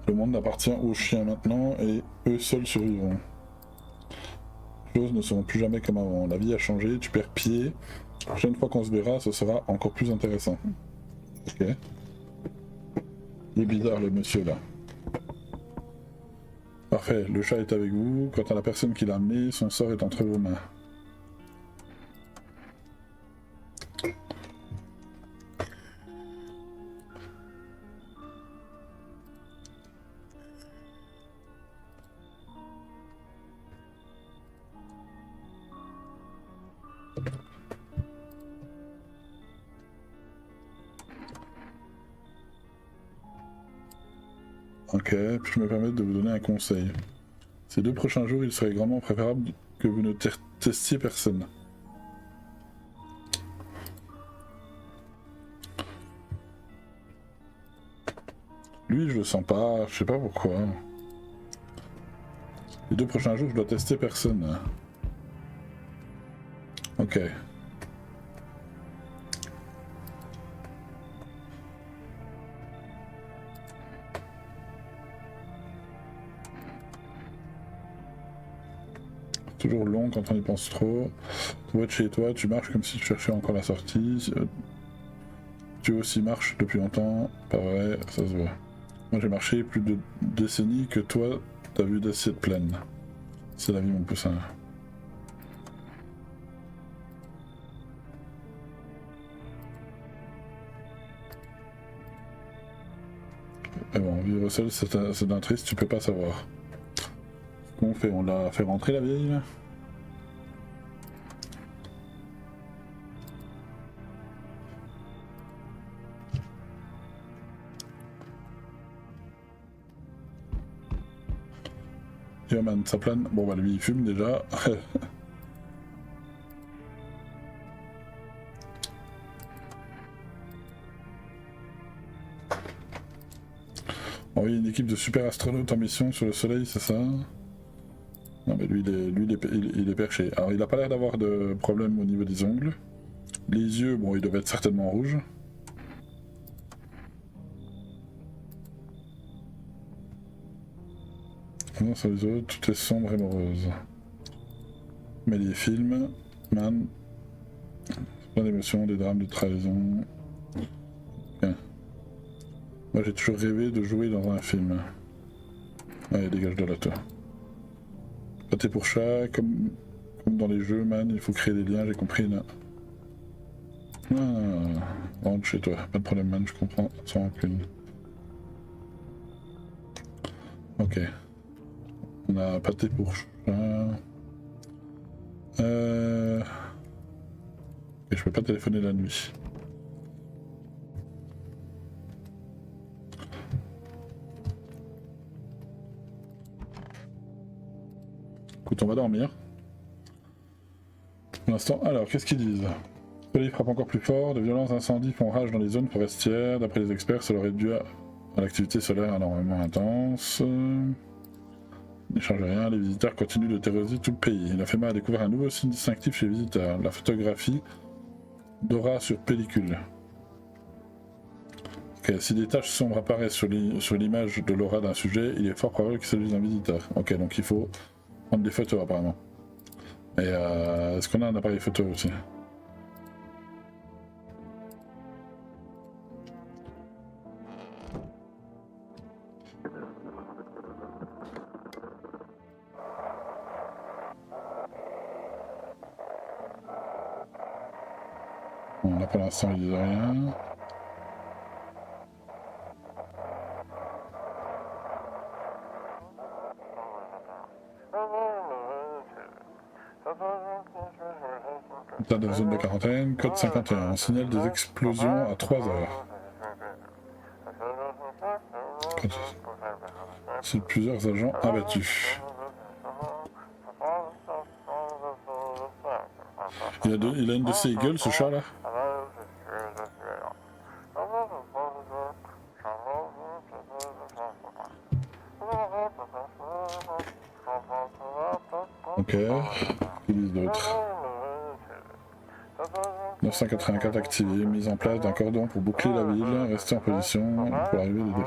Le monde appartient aux chiens maintenant et eux seuls survivront. Les choses ne seront plus jamais comme avant. La vie a changé, tu perds pied. La prochaine fois qu'on se verra, ce sera encore plus intéressant. Ok. Il est bizarre le monsieur là. Parfait, le chat est avec vous. Quant à la personne qui l'a amené, son sort est entre vos mains. Ok, puis je me permets de vous donner un conseil. Ces 2 prochains jours, il serait grandement préférable que vous ne testiez personne. Lui, je le sens pas, je sais pas pourquoi. Les 2 prochains jours, je dois tester personne. Ok. Toujours long quand on y pense trop. Tu vois de chez toi, tu marches comme si tu cherchais encore la sortie. Tu aussi marches depuis longtemps, pas vrai, ça se voit. Moi j'ai marché plus de décennies que toi, t'as vu d'assiettes pleines. C'est la vie mon poussin. Mais bon, vivre seul c'est d'un triste, tu peux pas savoir. Ce qu'on fait, on l'a fait rentrer la vieille là. Man, ça plane. Bon bah lui il fume déjà. Bon, il y a une équipe de super astronautes en mission sur le soleil, c'est ça? Non mais lui, il est perché. Alors il a pas l'air d'avoir de problème au niveau des ongles. Les yeux, bon, ils doivent être certainement rouges. Non, sur les autres, tout est sombre et morose. Mais les films, man, plein d'émotions, des drames, de trahison. Bien. Moi j'ai toujours rêvé de jouer dans un film. Allez, dégage de là, toi. Pâté pour chat, comme dans les jeux, man, il faut créer des liens, j'ai compris là. Ah, rentre chez toi, pas de problème, man, je comprends, sans rancune. Ok. On a pâté pour chat. Et je peux pas téléphoner la nuit. Écoute, on va dormir. Pour l'instant, alors, qu'est-ce qu'ils disent? Le soleil frappe encore plus fort, de violents incendies font rage dans les zones forestières. D'après les experts, cela aurait dû à l'activité solaire énormément intense. Ne change rien, les visiteurs continuent de terroriser tout le pays. La FEMA a découvert un nouveau signe distinctif chez les visiteurs, la photographie d'aura sur pellicule. Ok, si des taches sombres apparaissent sur l'image de l'aura d'un sujet, il est fort probable qu'il s'agisse d'un visiteur. Ok, donc il faut prendre des photos apparemment. Et est-ce qu'on a un appareil photo aussi? Bon, là pour l'instant ils disent rien. État de zone de quarantaine, code 51, on signale des explosions à 3 heures. C'est plusieurs agents abattus. Il a une de ses gueules, ce chat là. Ok, qu'ils disent d'autres. 984 activé, mise en place d'un cordon pour boucler la ville, rester en position pour l'arrivée des deux.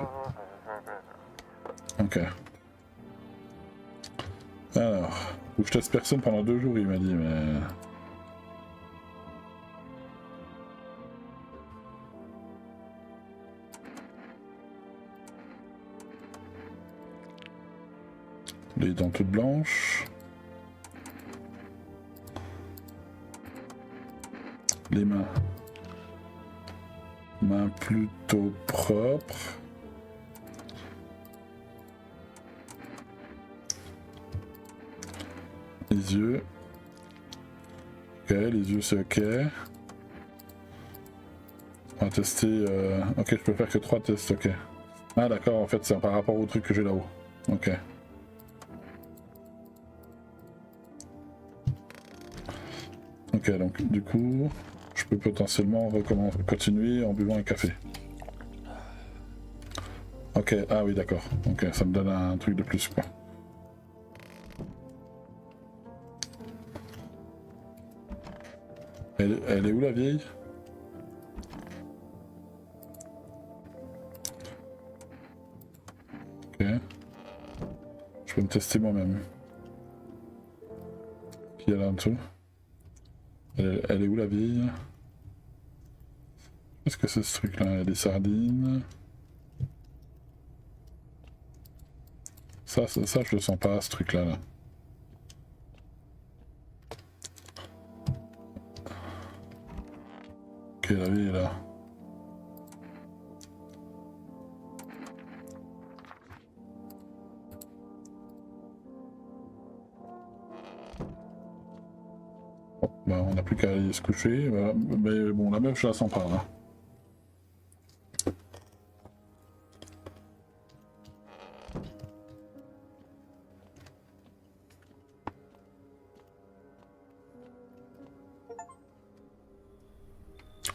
Ok. Alors, faut que je teste personne pendant 2 jours, il m'a dit, mais... Les dents toutes blanches. Les mains. Mains plutôt propres. Les yeux. Ok, les yeux c'est ok. On va tester... Ok, je peux faire que 3 tests, ok. Ah d'accord, en fait c'est par rapport au truc que j'ai là-haut. Ok. Ok, donc du coup, je peux potentiellement continuer en buvant un café. Ok, ah oui d'accord. Ok, ça me donne un truc de plus quoi. Elle est où la vieille? Ok. Je peux me tester moi-même. Qui est là en dessous? Elle est où la vieille? Qu'est-ce que c'est ce truc là? Il y a des sardines. Ça je le sens pas ce truc là. Ok, la vieille est là. Bon, bah, on n'a plus qu'à aller se coucher. Voilà. Mais bon, la meuf je la sens pas là.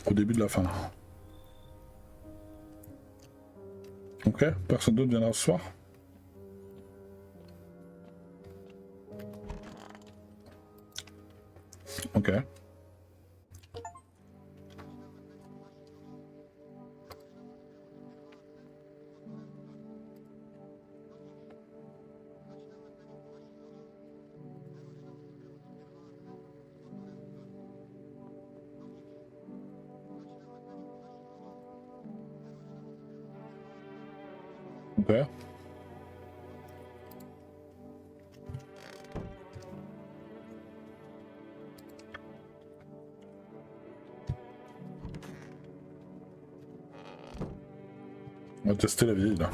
Au début de la fin. Ok, personne d'autre viendra ce soir. Ok. Ok. On va tester la vieille là.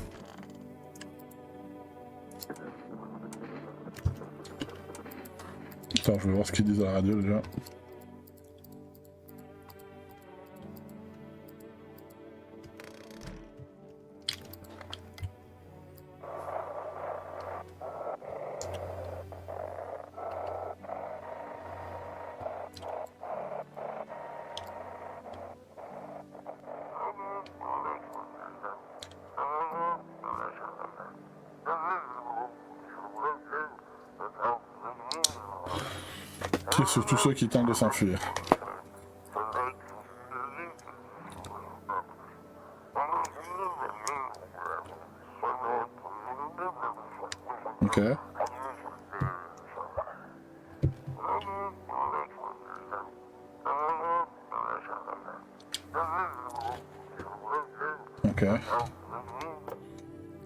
Attends, je vais voir ce qu'ils disent à la radio déjà. Tire sur tous ceux qui tentent de s'enfuir. Ok. Ok.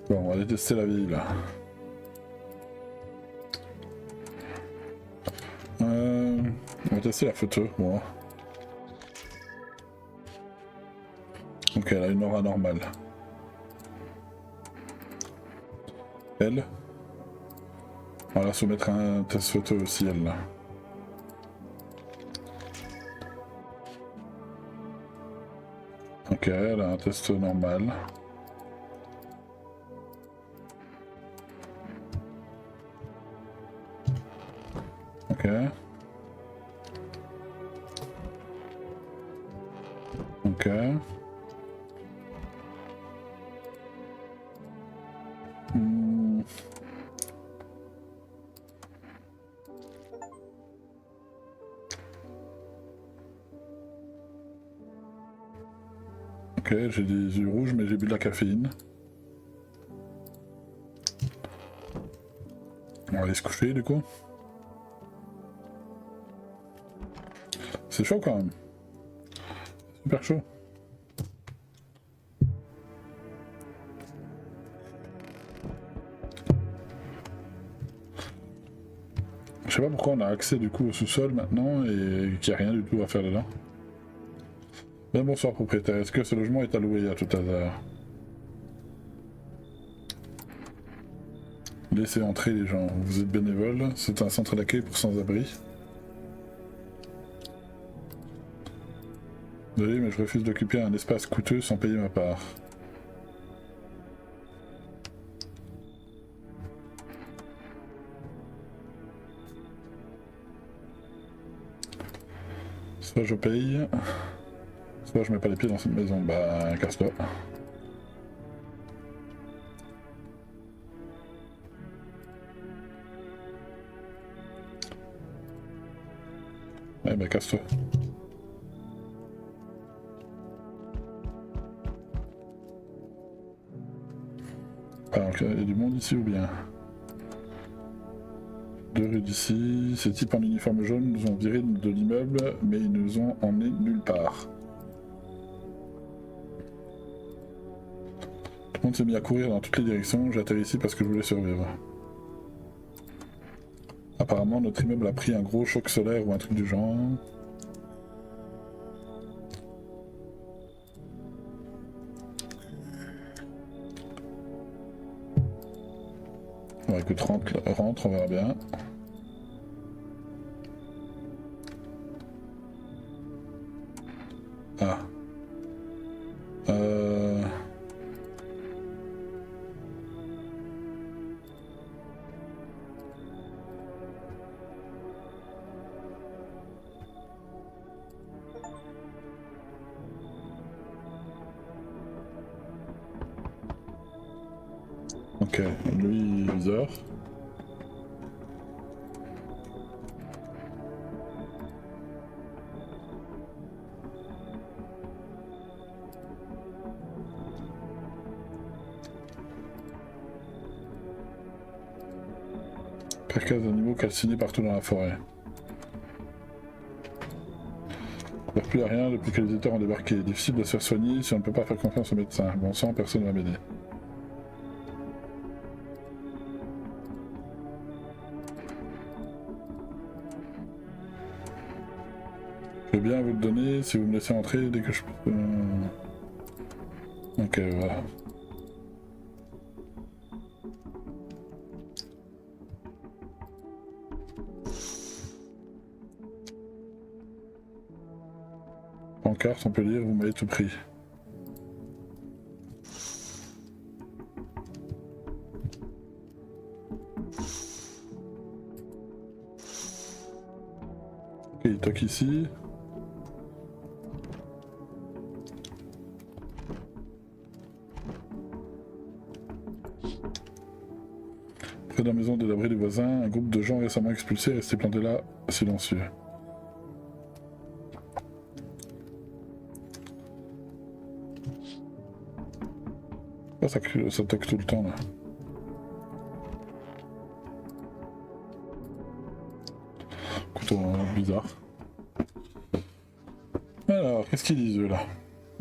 Bon, on va aller tester la vieille là. On va tester la photo, bon. Ok, elle a une aura normale. Elle. On va soumettre un test photo aussi, elle là. Ok, elle a un test normal. Ok. Ok. Hmm. Ok, j'ai des yeux rouges mais j'ai bu de la caféine. On va aller se coucher du coup. C'est chaud quand même. Super chaud. Je sais pas pourquoi on a accès du coup au sous-sol maintenant et qu'il n'y a rien du tout à faire dedans. Bien bonsoir propriétaire, est-ce que ce logement est alloué à tout hasard? Laissez entrer les gens, vous êtes bénévole, c'est un centre d'accueil pour sans-abri. Désolé mais je refuse d'occuper un espace coûteux sans payer ma part. Soit je paye, soit je mets pas les pieds dans cette maison. Bah, casse-toi. Ouais, bah, casse-toi. Alors, il y a du monde ici ou bien? Deux rues d'ici. Ces types en uniforme jaune nous ont virés de l'immeuble, mais ils nous ont emmenés nulle part. Tout le monde s'est mis à courir dans toutes les directions. J'ai atterri ici parce que je voulais survivre. Apparemment, notre immeuble a pris un gros choc solaire ou un truc du genre. Bon, écoute, rentre, on verra bien. Ah. Ok, lui, viseur. Carcasses d'animaux calcinés partout dans la forêt. Il n'y a plus à rien depuis que les éditeurs ont débarqué. Difficile de se faire soigner si on ne peut pas faire confiance aux médecins. Bon sang, personne ne va m'aider. Je veux bien vous le donner si vous me laissez entrer dès que je peux. Ok, voilà. Pancarte, on peut lire, vous m'avez tout pris. Ok, il toque ici. Près de la maison de l'abri des voisins, un groupe de gens récemment expulsés est resté planté là, silencieux. Oh, ça toque tout le temps là. Couteau bizarre. Alors, qu'est-ce qu'ils disent eux là?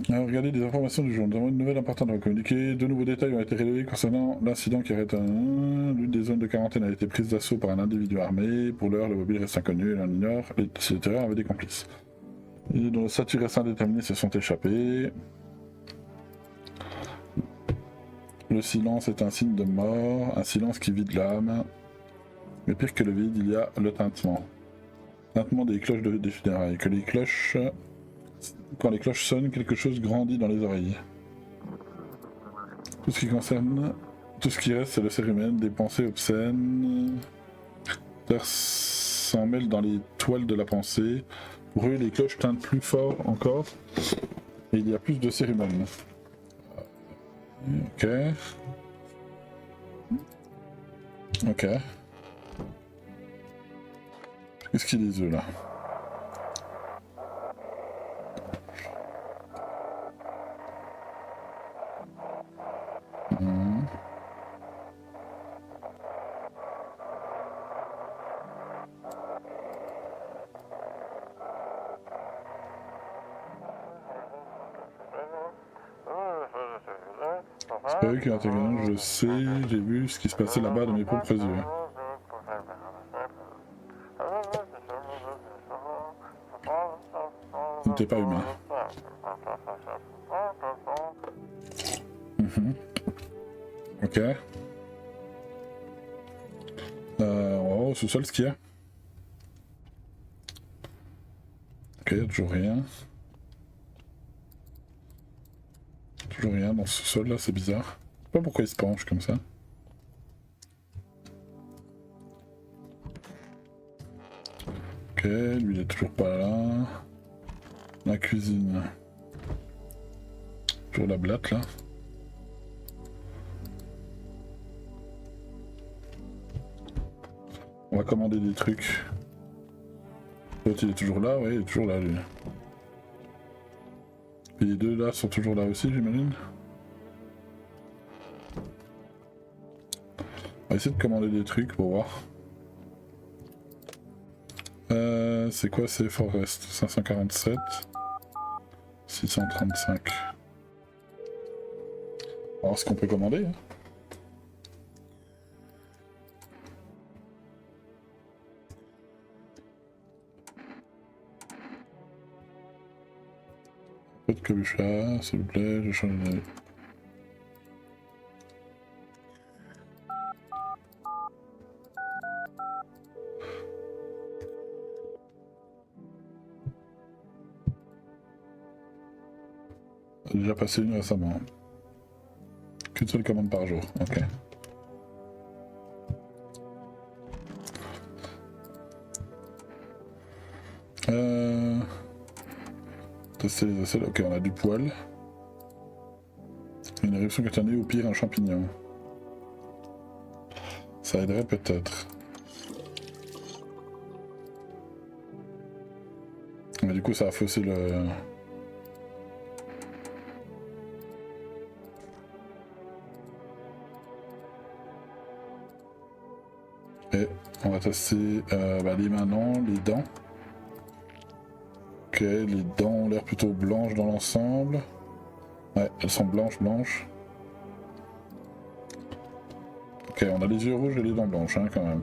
Regardez les informations du jour. Nous avons une nouvelle importante à vous communiquer. De nouveaux détails ont été relevés concernant l'incident qui arrête l'une des zones de quarantaine a été prise d'assaut par un individu armé. Pour l'heure, le mobile reste inconnu et l'on ignore si le terreur avait des complices. Et dont le statut reste indéterminé se sont échappés. Le silence est un signe de mort, un silence qui vide l'âme. Mais pire que le vide, il y a le tintement. Tintement des cloches des funérailles. Quand les cloches sonnent, quelque chose grandit dans les oreilles. Tout ce qui reste, c'est le cérumen, des pensées obscènes. L'air s'en mêle dans les toiles de la pensée. Pour eux, les cloches tintent plus fort encore. Et il y a plus de cérumen. Ok. Ok. Qu'est-ce qu'ils disent eux là? C'est pas eux qui ont intégré, je sais, j'ai vu ce qui se passait là-bas de mes propres yeux. Ce n'était pas humain. Ok. On va voir au sous-sol ce qu'il y a. Ok, toujours rien. Toujours rien dans ce sous-sol là, c'est bizarre. Je sais pas pourquoi il se penche comme ça. Ok, lui il est toujours pas là. La cuisine. Pour la blatte là. On va commander des trucs. L'autre il est toujours là, ouais, il est toujours là lui. Et les deux là sont toujours là aussi, j'imagine. On va essayer de commander des trucs pour voir. C'est quoi ces Forest 547 635. On va voir ce qu'on peut commander. Hein. Un peu de cabucha, s'il vous plaît, je change de... J'ai déjà passé une récemment. Qu'une seule commande par jour, ok. Tester les aisselles, ok, on a du poil. Une éruption cutanée, au pire un champignon. Ça aiderait peut-être. Mais du coup ça a faussé le... Et on va tester les mains non, les dents. Ok, les dents ont l'air plutôt blanches dans l'ensemble. Ouais, elles sont blanches. Ok, on a les yeux rouges et les dents blanches hein, quand même.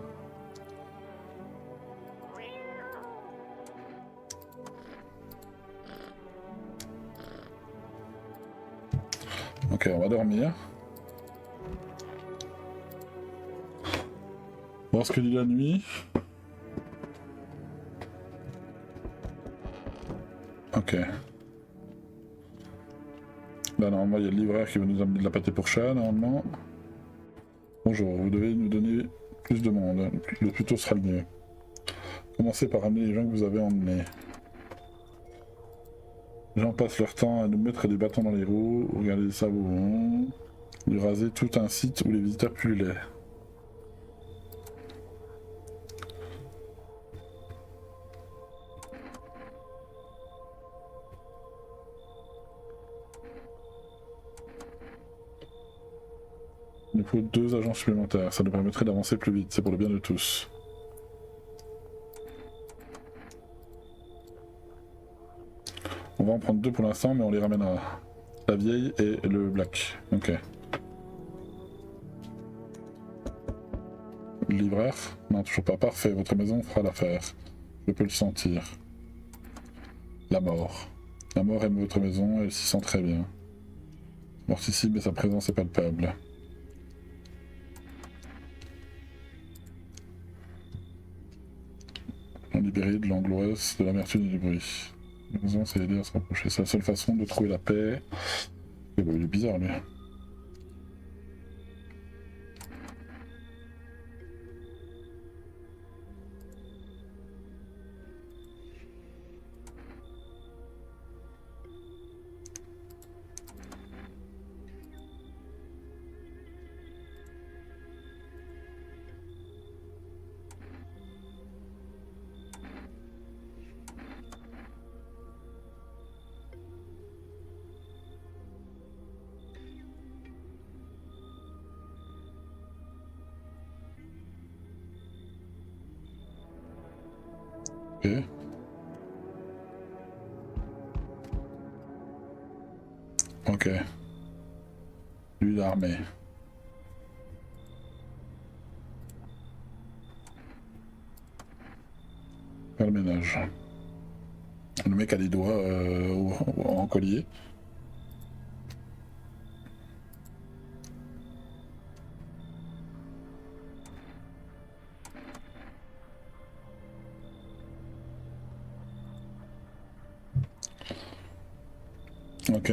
Ok, on va dormir. Voir ce que dit la nuit. Ok. Là normalement il y a le livreur qui va nous amener de la pâté pour chat normalement. Bonjour, vous devez nous donner plus de monde. Le plus tôt sera le mieux. Commencez par ramener les gens que vous avez emmenés. Les gens passent leur temps à nous mettre des bâtons dans les roues, regarder les sabots, de raser tout un site où les visiteurs pullulaient. Il nous faut 2 agents supplémentaires, ça nous permettrait d'avancer plus vite, c'est pour le bien de tous. On va en prendre 2 pour l'instant, mais on les ramènera. La vieille et le black. Ok. Livreur? Non, toujours pas. Parfait, votre maison fera l'affaire. Je peux le sentir. La mort. La mort aime votre maison, elle s'y sent très bien. Morte ici, mais sa présence est palpable. Libéré de l'angoisse, de l'amertume et du bruit. La maison, c'est aider à se rapprocher. C'est la seule façon de trouver la paix. Et bah, il est bizarre, lui. Ok. Ok. Lui, l'armée. Faire le ménage. Le mec a des doigts en collier. Ok.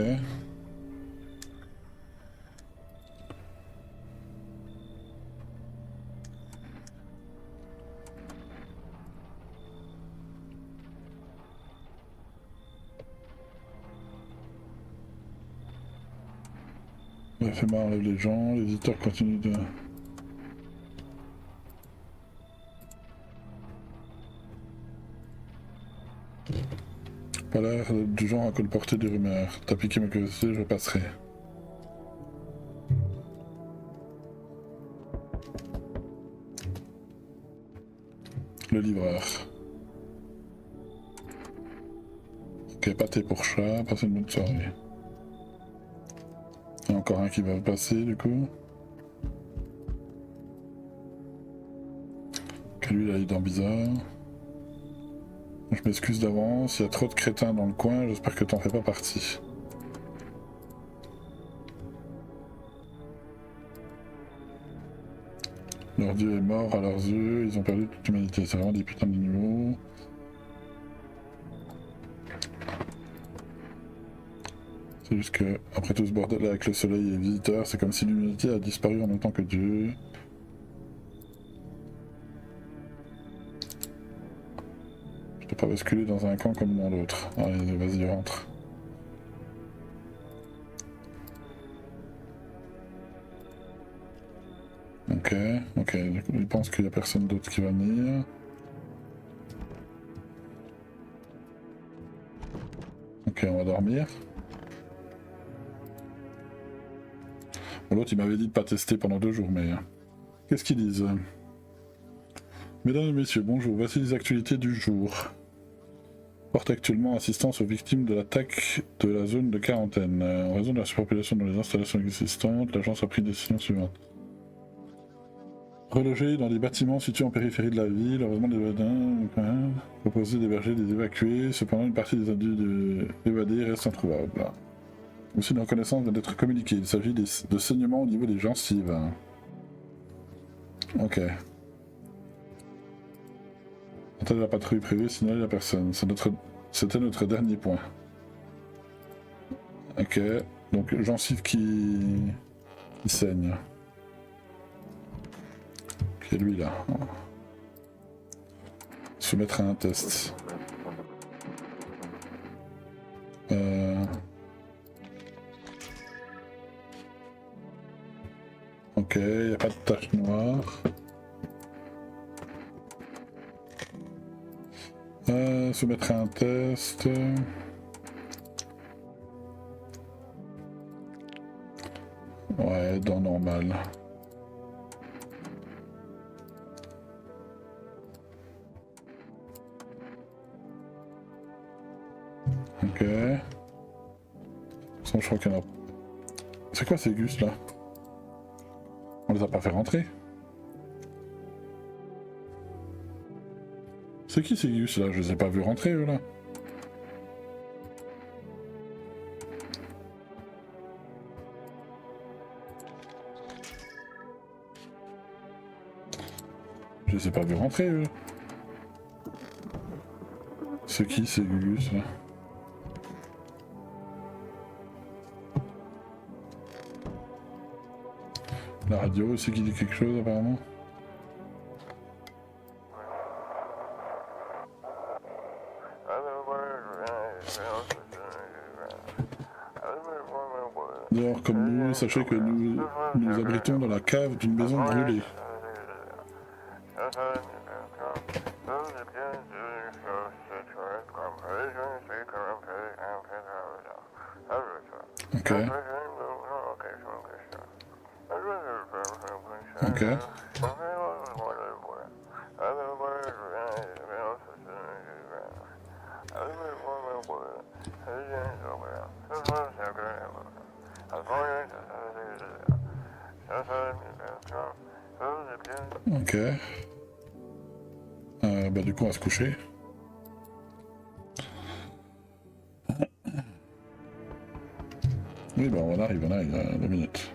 La FMA enlève les gens, les visiteurs continuent de... Pas l'air du genre à colporter des rumeurs. T'as piqué ma curiosité, je passerai. Le livreur. Ok, pâté pour chat, passez une bonne soirée. Il y a encore un qui va passer du coup. Ok, lui il a les dents bizarres. Je m'excuse d'avance, il y a trop de crétins dans le coin, j'espère que t'en fais pas partie. Leur dieu est mort à leurs yeux, ils ont perdu toute l'humanité, c'est vraiment des putains d'animaux. C'est juste que, après tout ce bordel avec le soleil et les visiteurs, c'est comme si l'humanité a disparu en même temps que Dieu. Je peux pas basculer dans un camp comme dans l'autre. Allez, vas-y, rentre. Ok, ok, il pense qu'il y a personne d'autre qui va venir. Ok, on va dormir. Bon, l'autre il m'avait dit de pas tester pendant 2 jours, mais... Qu'est-ce qu'ils disent? Mesdames et messieurs, bonjour, voici les actualités du jour. Porte actuellement assistance aux victimes de l'attaque de la zone de quarantaine. En raison de la surpopulation dans les installations existantes, l'agence a pris une décision suivante. Relogés dans des bâtiments situés en périphérie de la ville, heureusement les vadins proposer d'héberger des évacués, cependant une partie des individus évadés reste introuvable. Aussi une reconnaissance vient d'être communiquée, il s'agit de saignements au niveau des gencives. Ok. Attendez la patrouille prévue, signaler la personne. C'était notre dernier point. Ok. Donc gencive qui saigne. Ok, lui là. Soumettre à un test. Ok, il n'y a pas de tache noire. Soumettre à un test. Ouais, dans normal. Ok. De toute façon, je crois qu'il y en a... C'est quoi ces gus là? On les a pas fait rentrer. C'est qui ces gus là? Je les ai pas vus rentrer eux là. Je les ai pas vus rentrer eux. C'est qui ces gus là? La radio aussi qui dit quelque chose apparemment. Dehors comme nous, sachez que nous abritons dans la cave d'une maison brûlée. Ok. Ok. Ok. Bah du coup on va se coucher. Oui bah on arrive, il y a 2 minutes.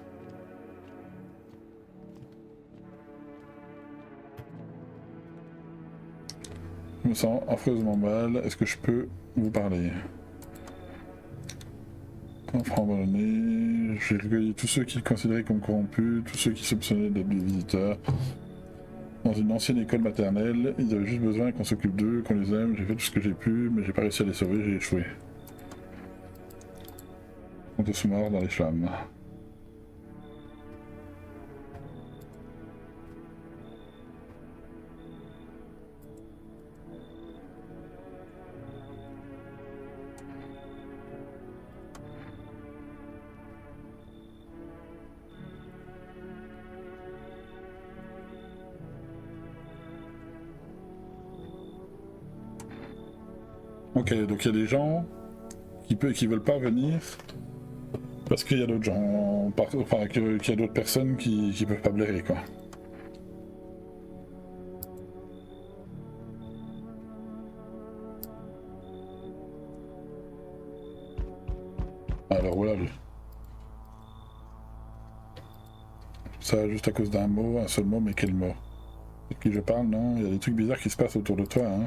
Je me sens affreusement mal, est-ce que je peux vous parler? Enfant abandonné, j'ai recueilli tous ceux qui considéraient comme corrompus, tous ceux qui soupçonnaient d'être des visiteurs. Dans une ancienne école maternelle, ils avaient juste besoin qu'on s'occupe d'eux, qu'on les aime, j'ai fait tout ce que j'ai pu, mais j'ai pas réussi à les sauver, j'ai échoué. Ils sont tous morts dans les flammes. Ok, donc il y a des gens qui veulent pas venir parce qu'il y a d'autres gens, enfin qu'il y a d'autres personnes qui peuvent pas blairer quoi. Alors voilà, ça juste à cause d'un mot, un seul mot, mais quel mot? De qui je parle, non? Il y a des trucs bizarres qui se passent autour de toi, hein.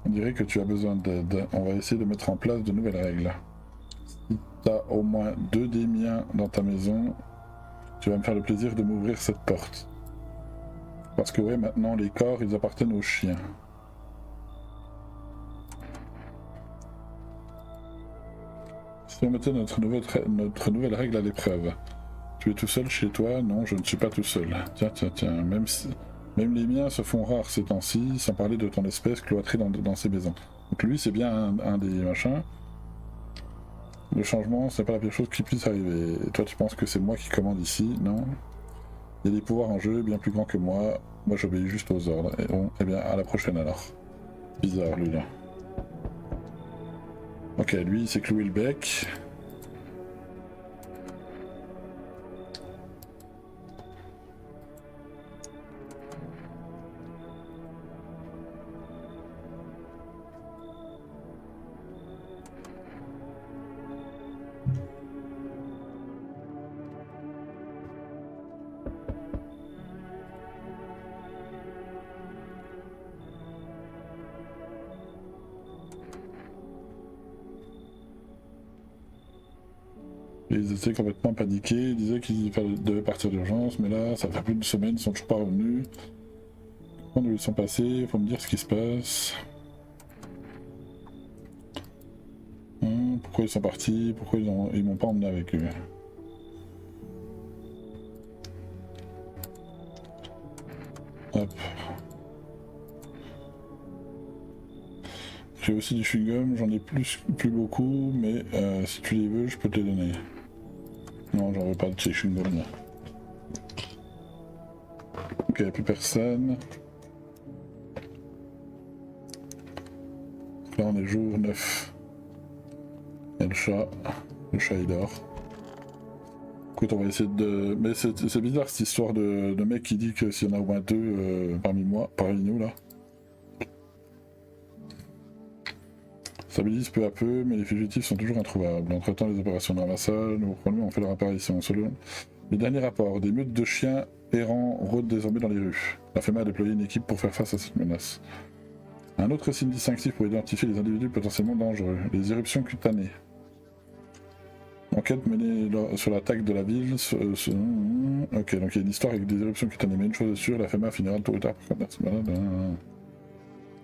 On dirait que tu as besoin d'aide. On va essayer de mettre en place de nouvelles règles. Si t'as au moins 2 des miens dans ta maison, tu vas me faire le plaisir de m'ouvrir cette porte. Parce que ouais, maintenant les corps, ils appartiennent aux chiens. Si on mettait notre nouvelle règle à l'épreuve. Tu es tout seul chez toi? Non, je ne suis pas tout seul. Tiens, tiens, tiens, même les miens se font rares ces temps-ci, sans parler de ton espèce cloîtrée dans ces maisons. Donc lui, c'est bien un des machins. Le changement, c'est pas la pire chose qui puisse arriver. Et toi, tu penses que c'est moi qui commande ici? Non. Il y a des pouvoirs en jeu bien plus grands que moi. Moi, j'obéis juste aux ordres. Et bon, eh bien, à la prochaine alors. Bizarre, lui, là. Ok, lui, il s'est cloué le bec. Ils étaient complètement paniqués, ils disaient qu'ils devaient partir d'urgence, mais là, ça fait plus d'une semaine, ils sont toujours pas revenus. Quand ils sont passés, faut me dire ce qui se passe. Pourquoi ils sont partis? Pourquoi ils m'ont pas emmené avec eux? Hop. J'ai aussi du chewing-gum, j'en ai plus beaucoup, mais si tu les veux, je peux te les donner. Non, j'en veux pas de ces chewing-gums. Ok, y'a plus personne. Là, on est jour 9. Il y a le chat il dort. Écoute, on va essayer de... Mais c'est bizarre cette histoire de mec qui dit que s'il y en a au moins 2 parmi nous là. Stabilise peu à peu, mais les fugitifs sont toujours introuvables. Entre-temps, les opérations de ramassage, nouveaux problèmes ont fait leur apparition. Selon les derniers rapports, des meutes de chiens errants rôdent désormais dans les rues. La FEMA a déployé une équipe pour faire face à cette menace. Un autre signe distinctif pour identifier les individus potentiellement dangereux, les éruptions cutanées. Enquête menée sur l'attaque de la ville. Ok, donc il y a une histoire avec des éruptions cutanées, mais une chose est sûre, la FEMA finira tôt ou tard par combattre ce malade.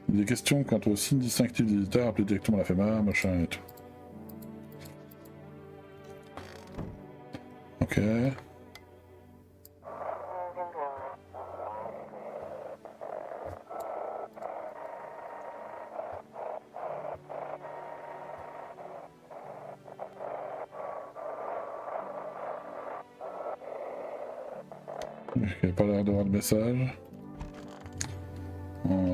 Des questions quant aux signes distinctifs des visiteurs, appelez directement la FEMA, machin et tout. Ok. Il n'y a pas l'air d'avoir de message.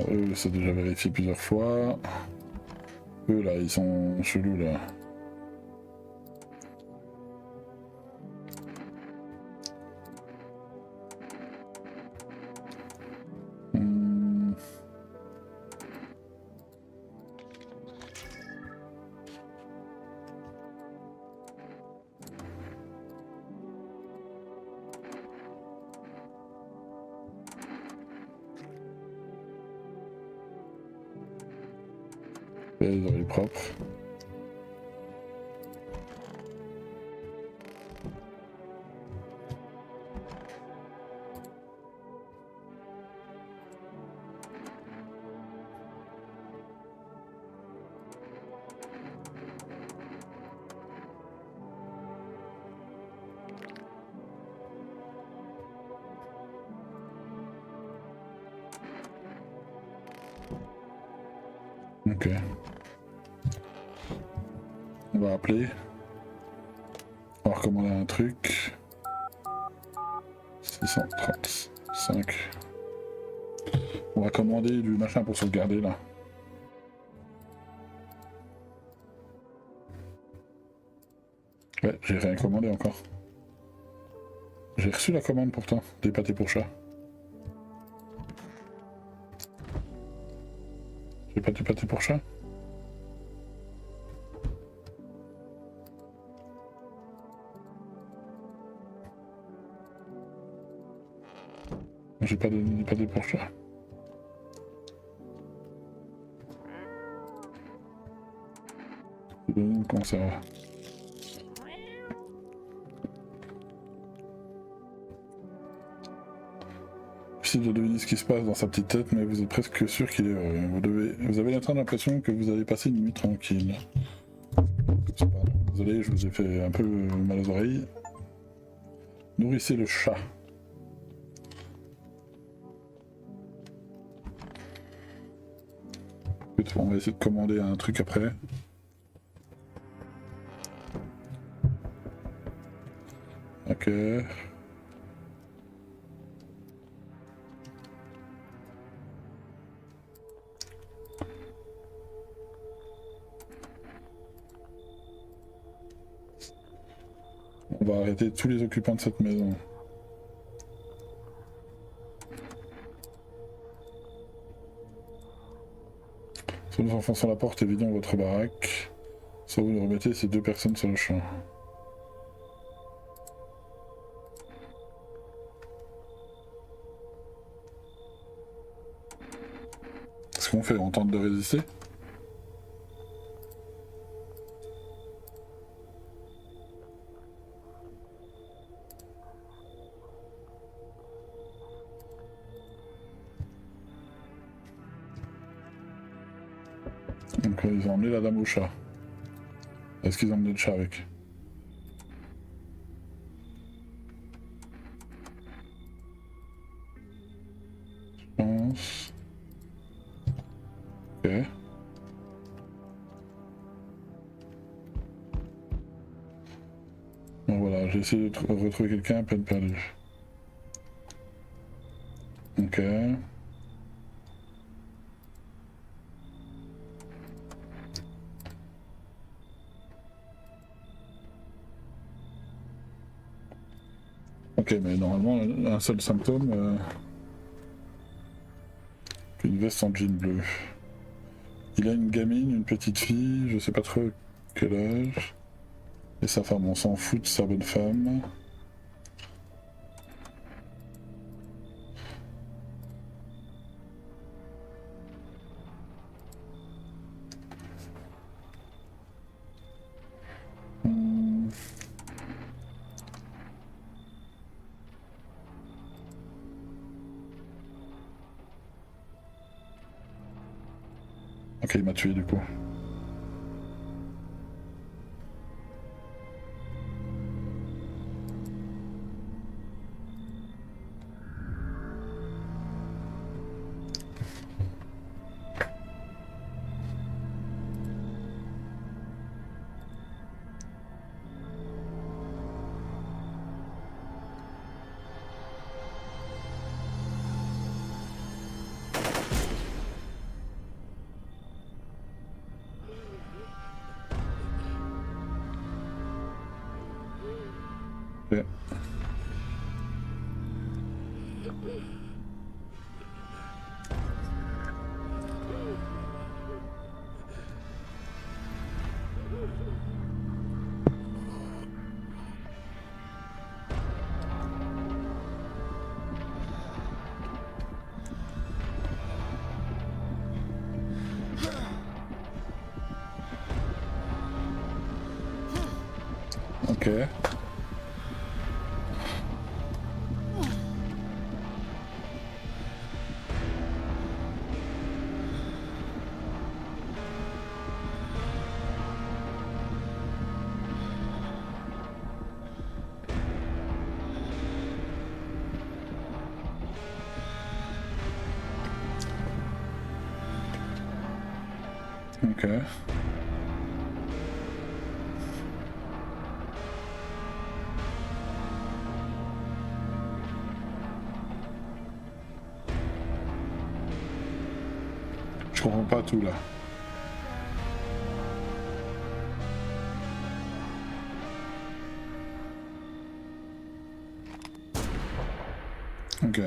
Eux, c'est déjà vérifié plusieurs fois. Eux, là, ils sont chelous, là. Les oreilles propres. Ok. On va appeler. On va recommander un truc. 635. On va commander du machin pour sauvegarder là. Ouais, j'ai rien commandé encore. J'ai reçu la commande pourtant, des pâtés pour chat. J'ai pas de pâtés pour chat? J'ai pas de pâtés pour chat. Une conserve. Difficile de deviner ce qui se passe dans sa petite tête, mais vous êtes presque sûr qu'il est heureux. Vous avez l'impression que vous allez passer une nuit tranquille. Désolé, je vous ai fait un peu mal aux oreilles. Nourrissez le chat. On va essayer de commander un truc après. Ok. On va arrêter tous les occupants de cette maison. Soit nous enfonçons la porte et vidons votre baraque, soit vous nous remettez ces deux personnes sur le champ. Qu'est-ce qu'on fait? On tente de résister? Donc ils ont emmené la dame au chat. Est-ce qu'ils ont emmené le chat avec? Je pense. Ok. Bon voilà, j'ai essayé de retrouver quelqu'un à peine perdu. Ok. Ok, mais normalement, un seul symptôme, une veste en jean bleu. Il a une gamine, une petite fille, je sais pas trop quel âge. Et sa femme, on s'en fout de sa bonne femme. Ok, il m'a tué du coup. Ok. Ok. Ok. Je comprends pas tout là. « Ok.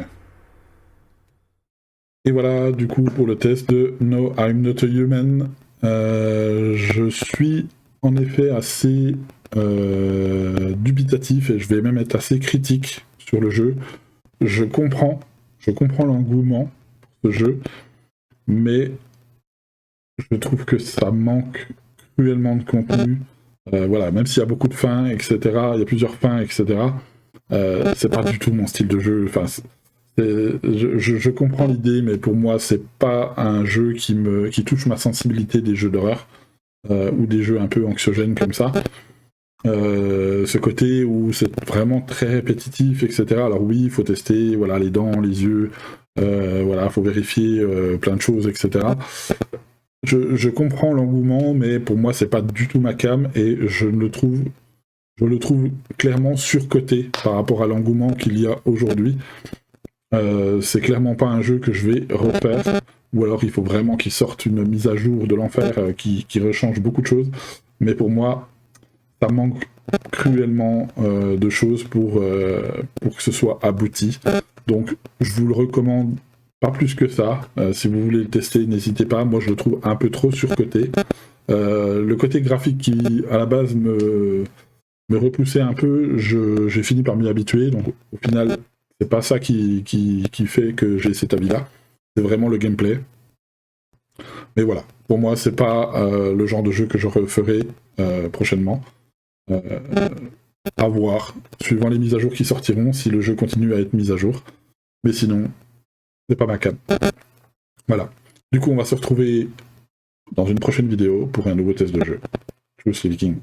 Et voilà, du coup, pour le test de No, I'm Not a Human, je suis en effet assez dubitatif et je vais même être assez critique sur le jeu. Je comprends l'engouement pour ce jeu, mais je trouve que ça manque cruellement de contenu. Voilà, même s'il y a beaucoup de fins, etc., il y a plusieurs fins, etc., c'est pas du tout mon style de jeu. Enfin, je comprends l'idée, mais pour moi, c'est pas un jeu qui touche ma sensibilité des jeux d'horreur, ou des jeux un peu anxiogènes comme ça. Ce côté où c'est vraiment très répétitif, etc. Alors oui, il faut tester voilà, les dents, les yeux, voilà, faut vérifier plein de choses, etc. Je comprends l'engouement, mais pour moi, c'est pas du tout ma cam, et je le trouve clairement surcoté par rapport à l'engouement qu'il y a aujourd'hui. C'est clairement pas un jeu que je vais refaire, ou alors il faut vraiment qu'il sorte une mise à jour de l'enfer qui rechange beaucoup de choses, mais pour moi, ça manque cruellement de choses pour que ce soit abouti. Donc je vous le recommande pas plus que ça. Si vous voulez le tester, n'hésitez pas. Moi je le trouve un peu trop surcoté. Le côté graphique qui à la base me repoussait un peu, j'ai fini par m'y habituer. Donc au final, c'est pas ça qui fait que j'ai cet avis-là. C'est vraiment le gameplay. Mais voilà, pour moi, c'est pas le genre de jeu que je referai prochainement. À voir, suivant les mises à jour qui sortiront, si le jeu continue à être mis à jour. Mais sinon, c'est pas ma cam. Voilà. Du coup, on va se retrouver dans une prochaine vidéo pour un nouveau test de jeu. Je suis Viking.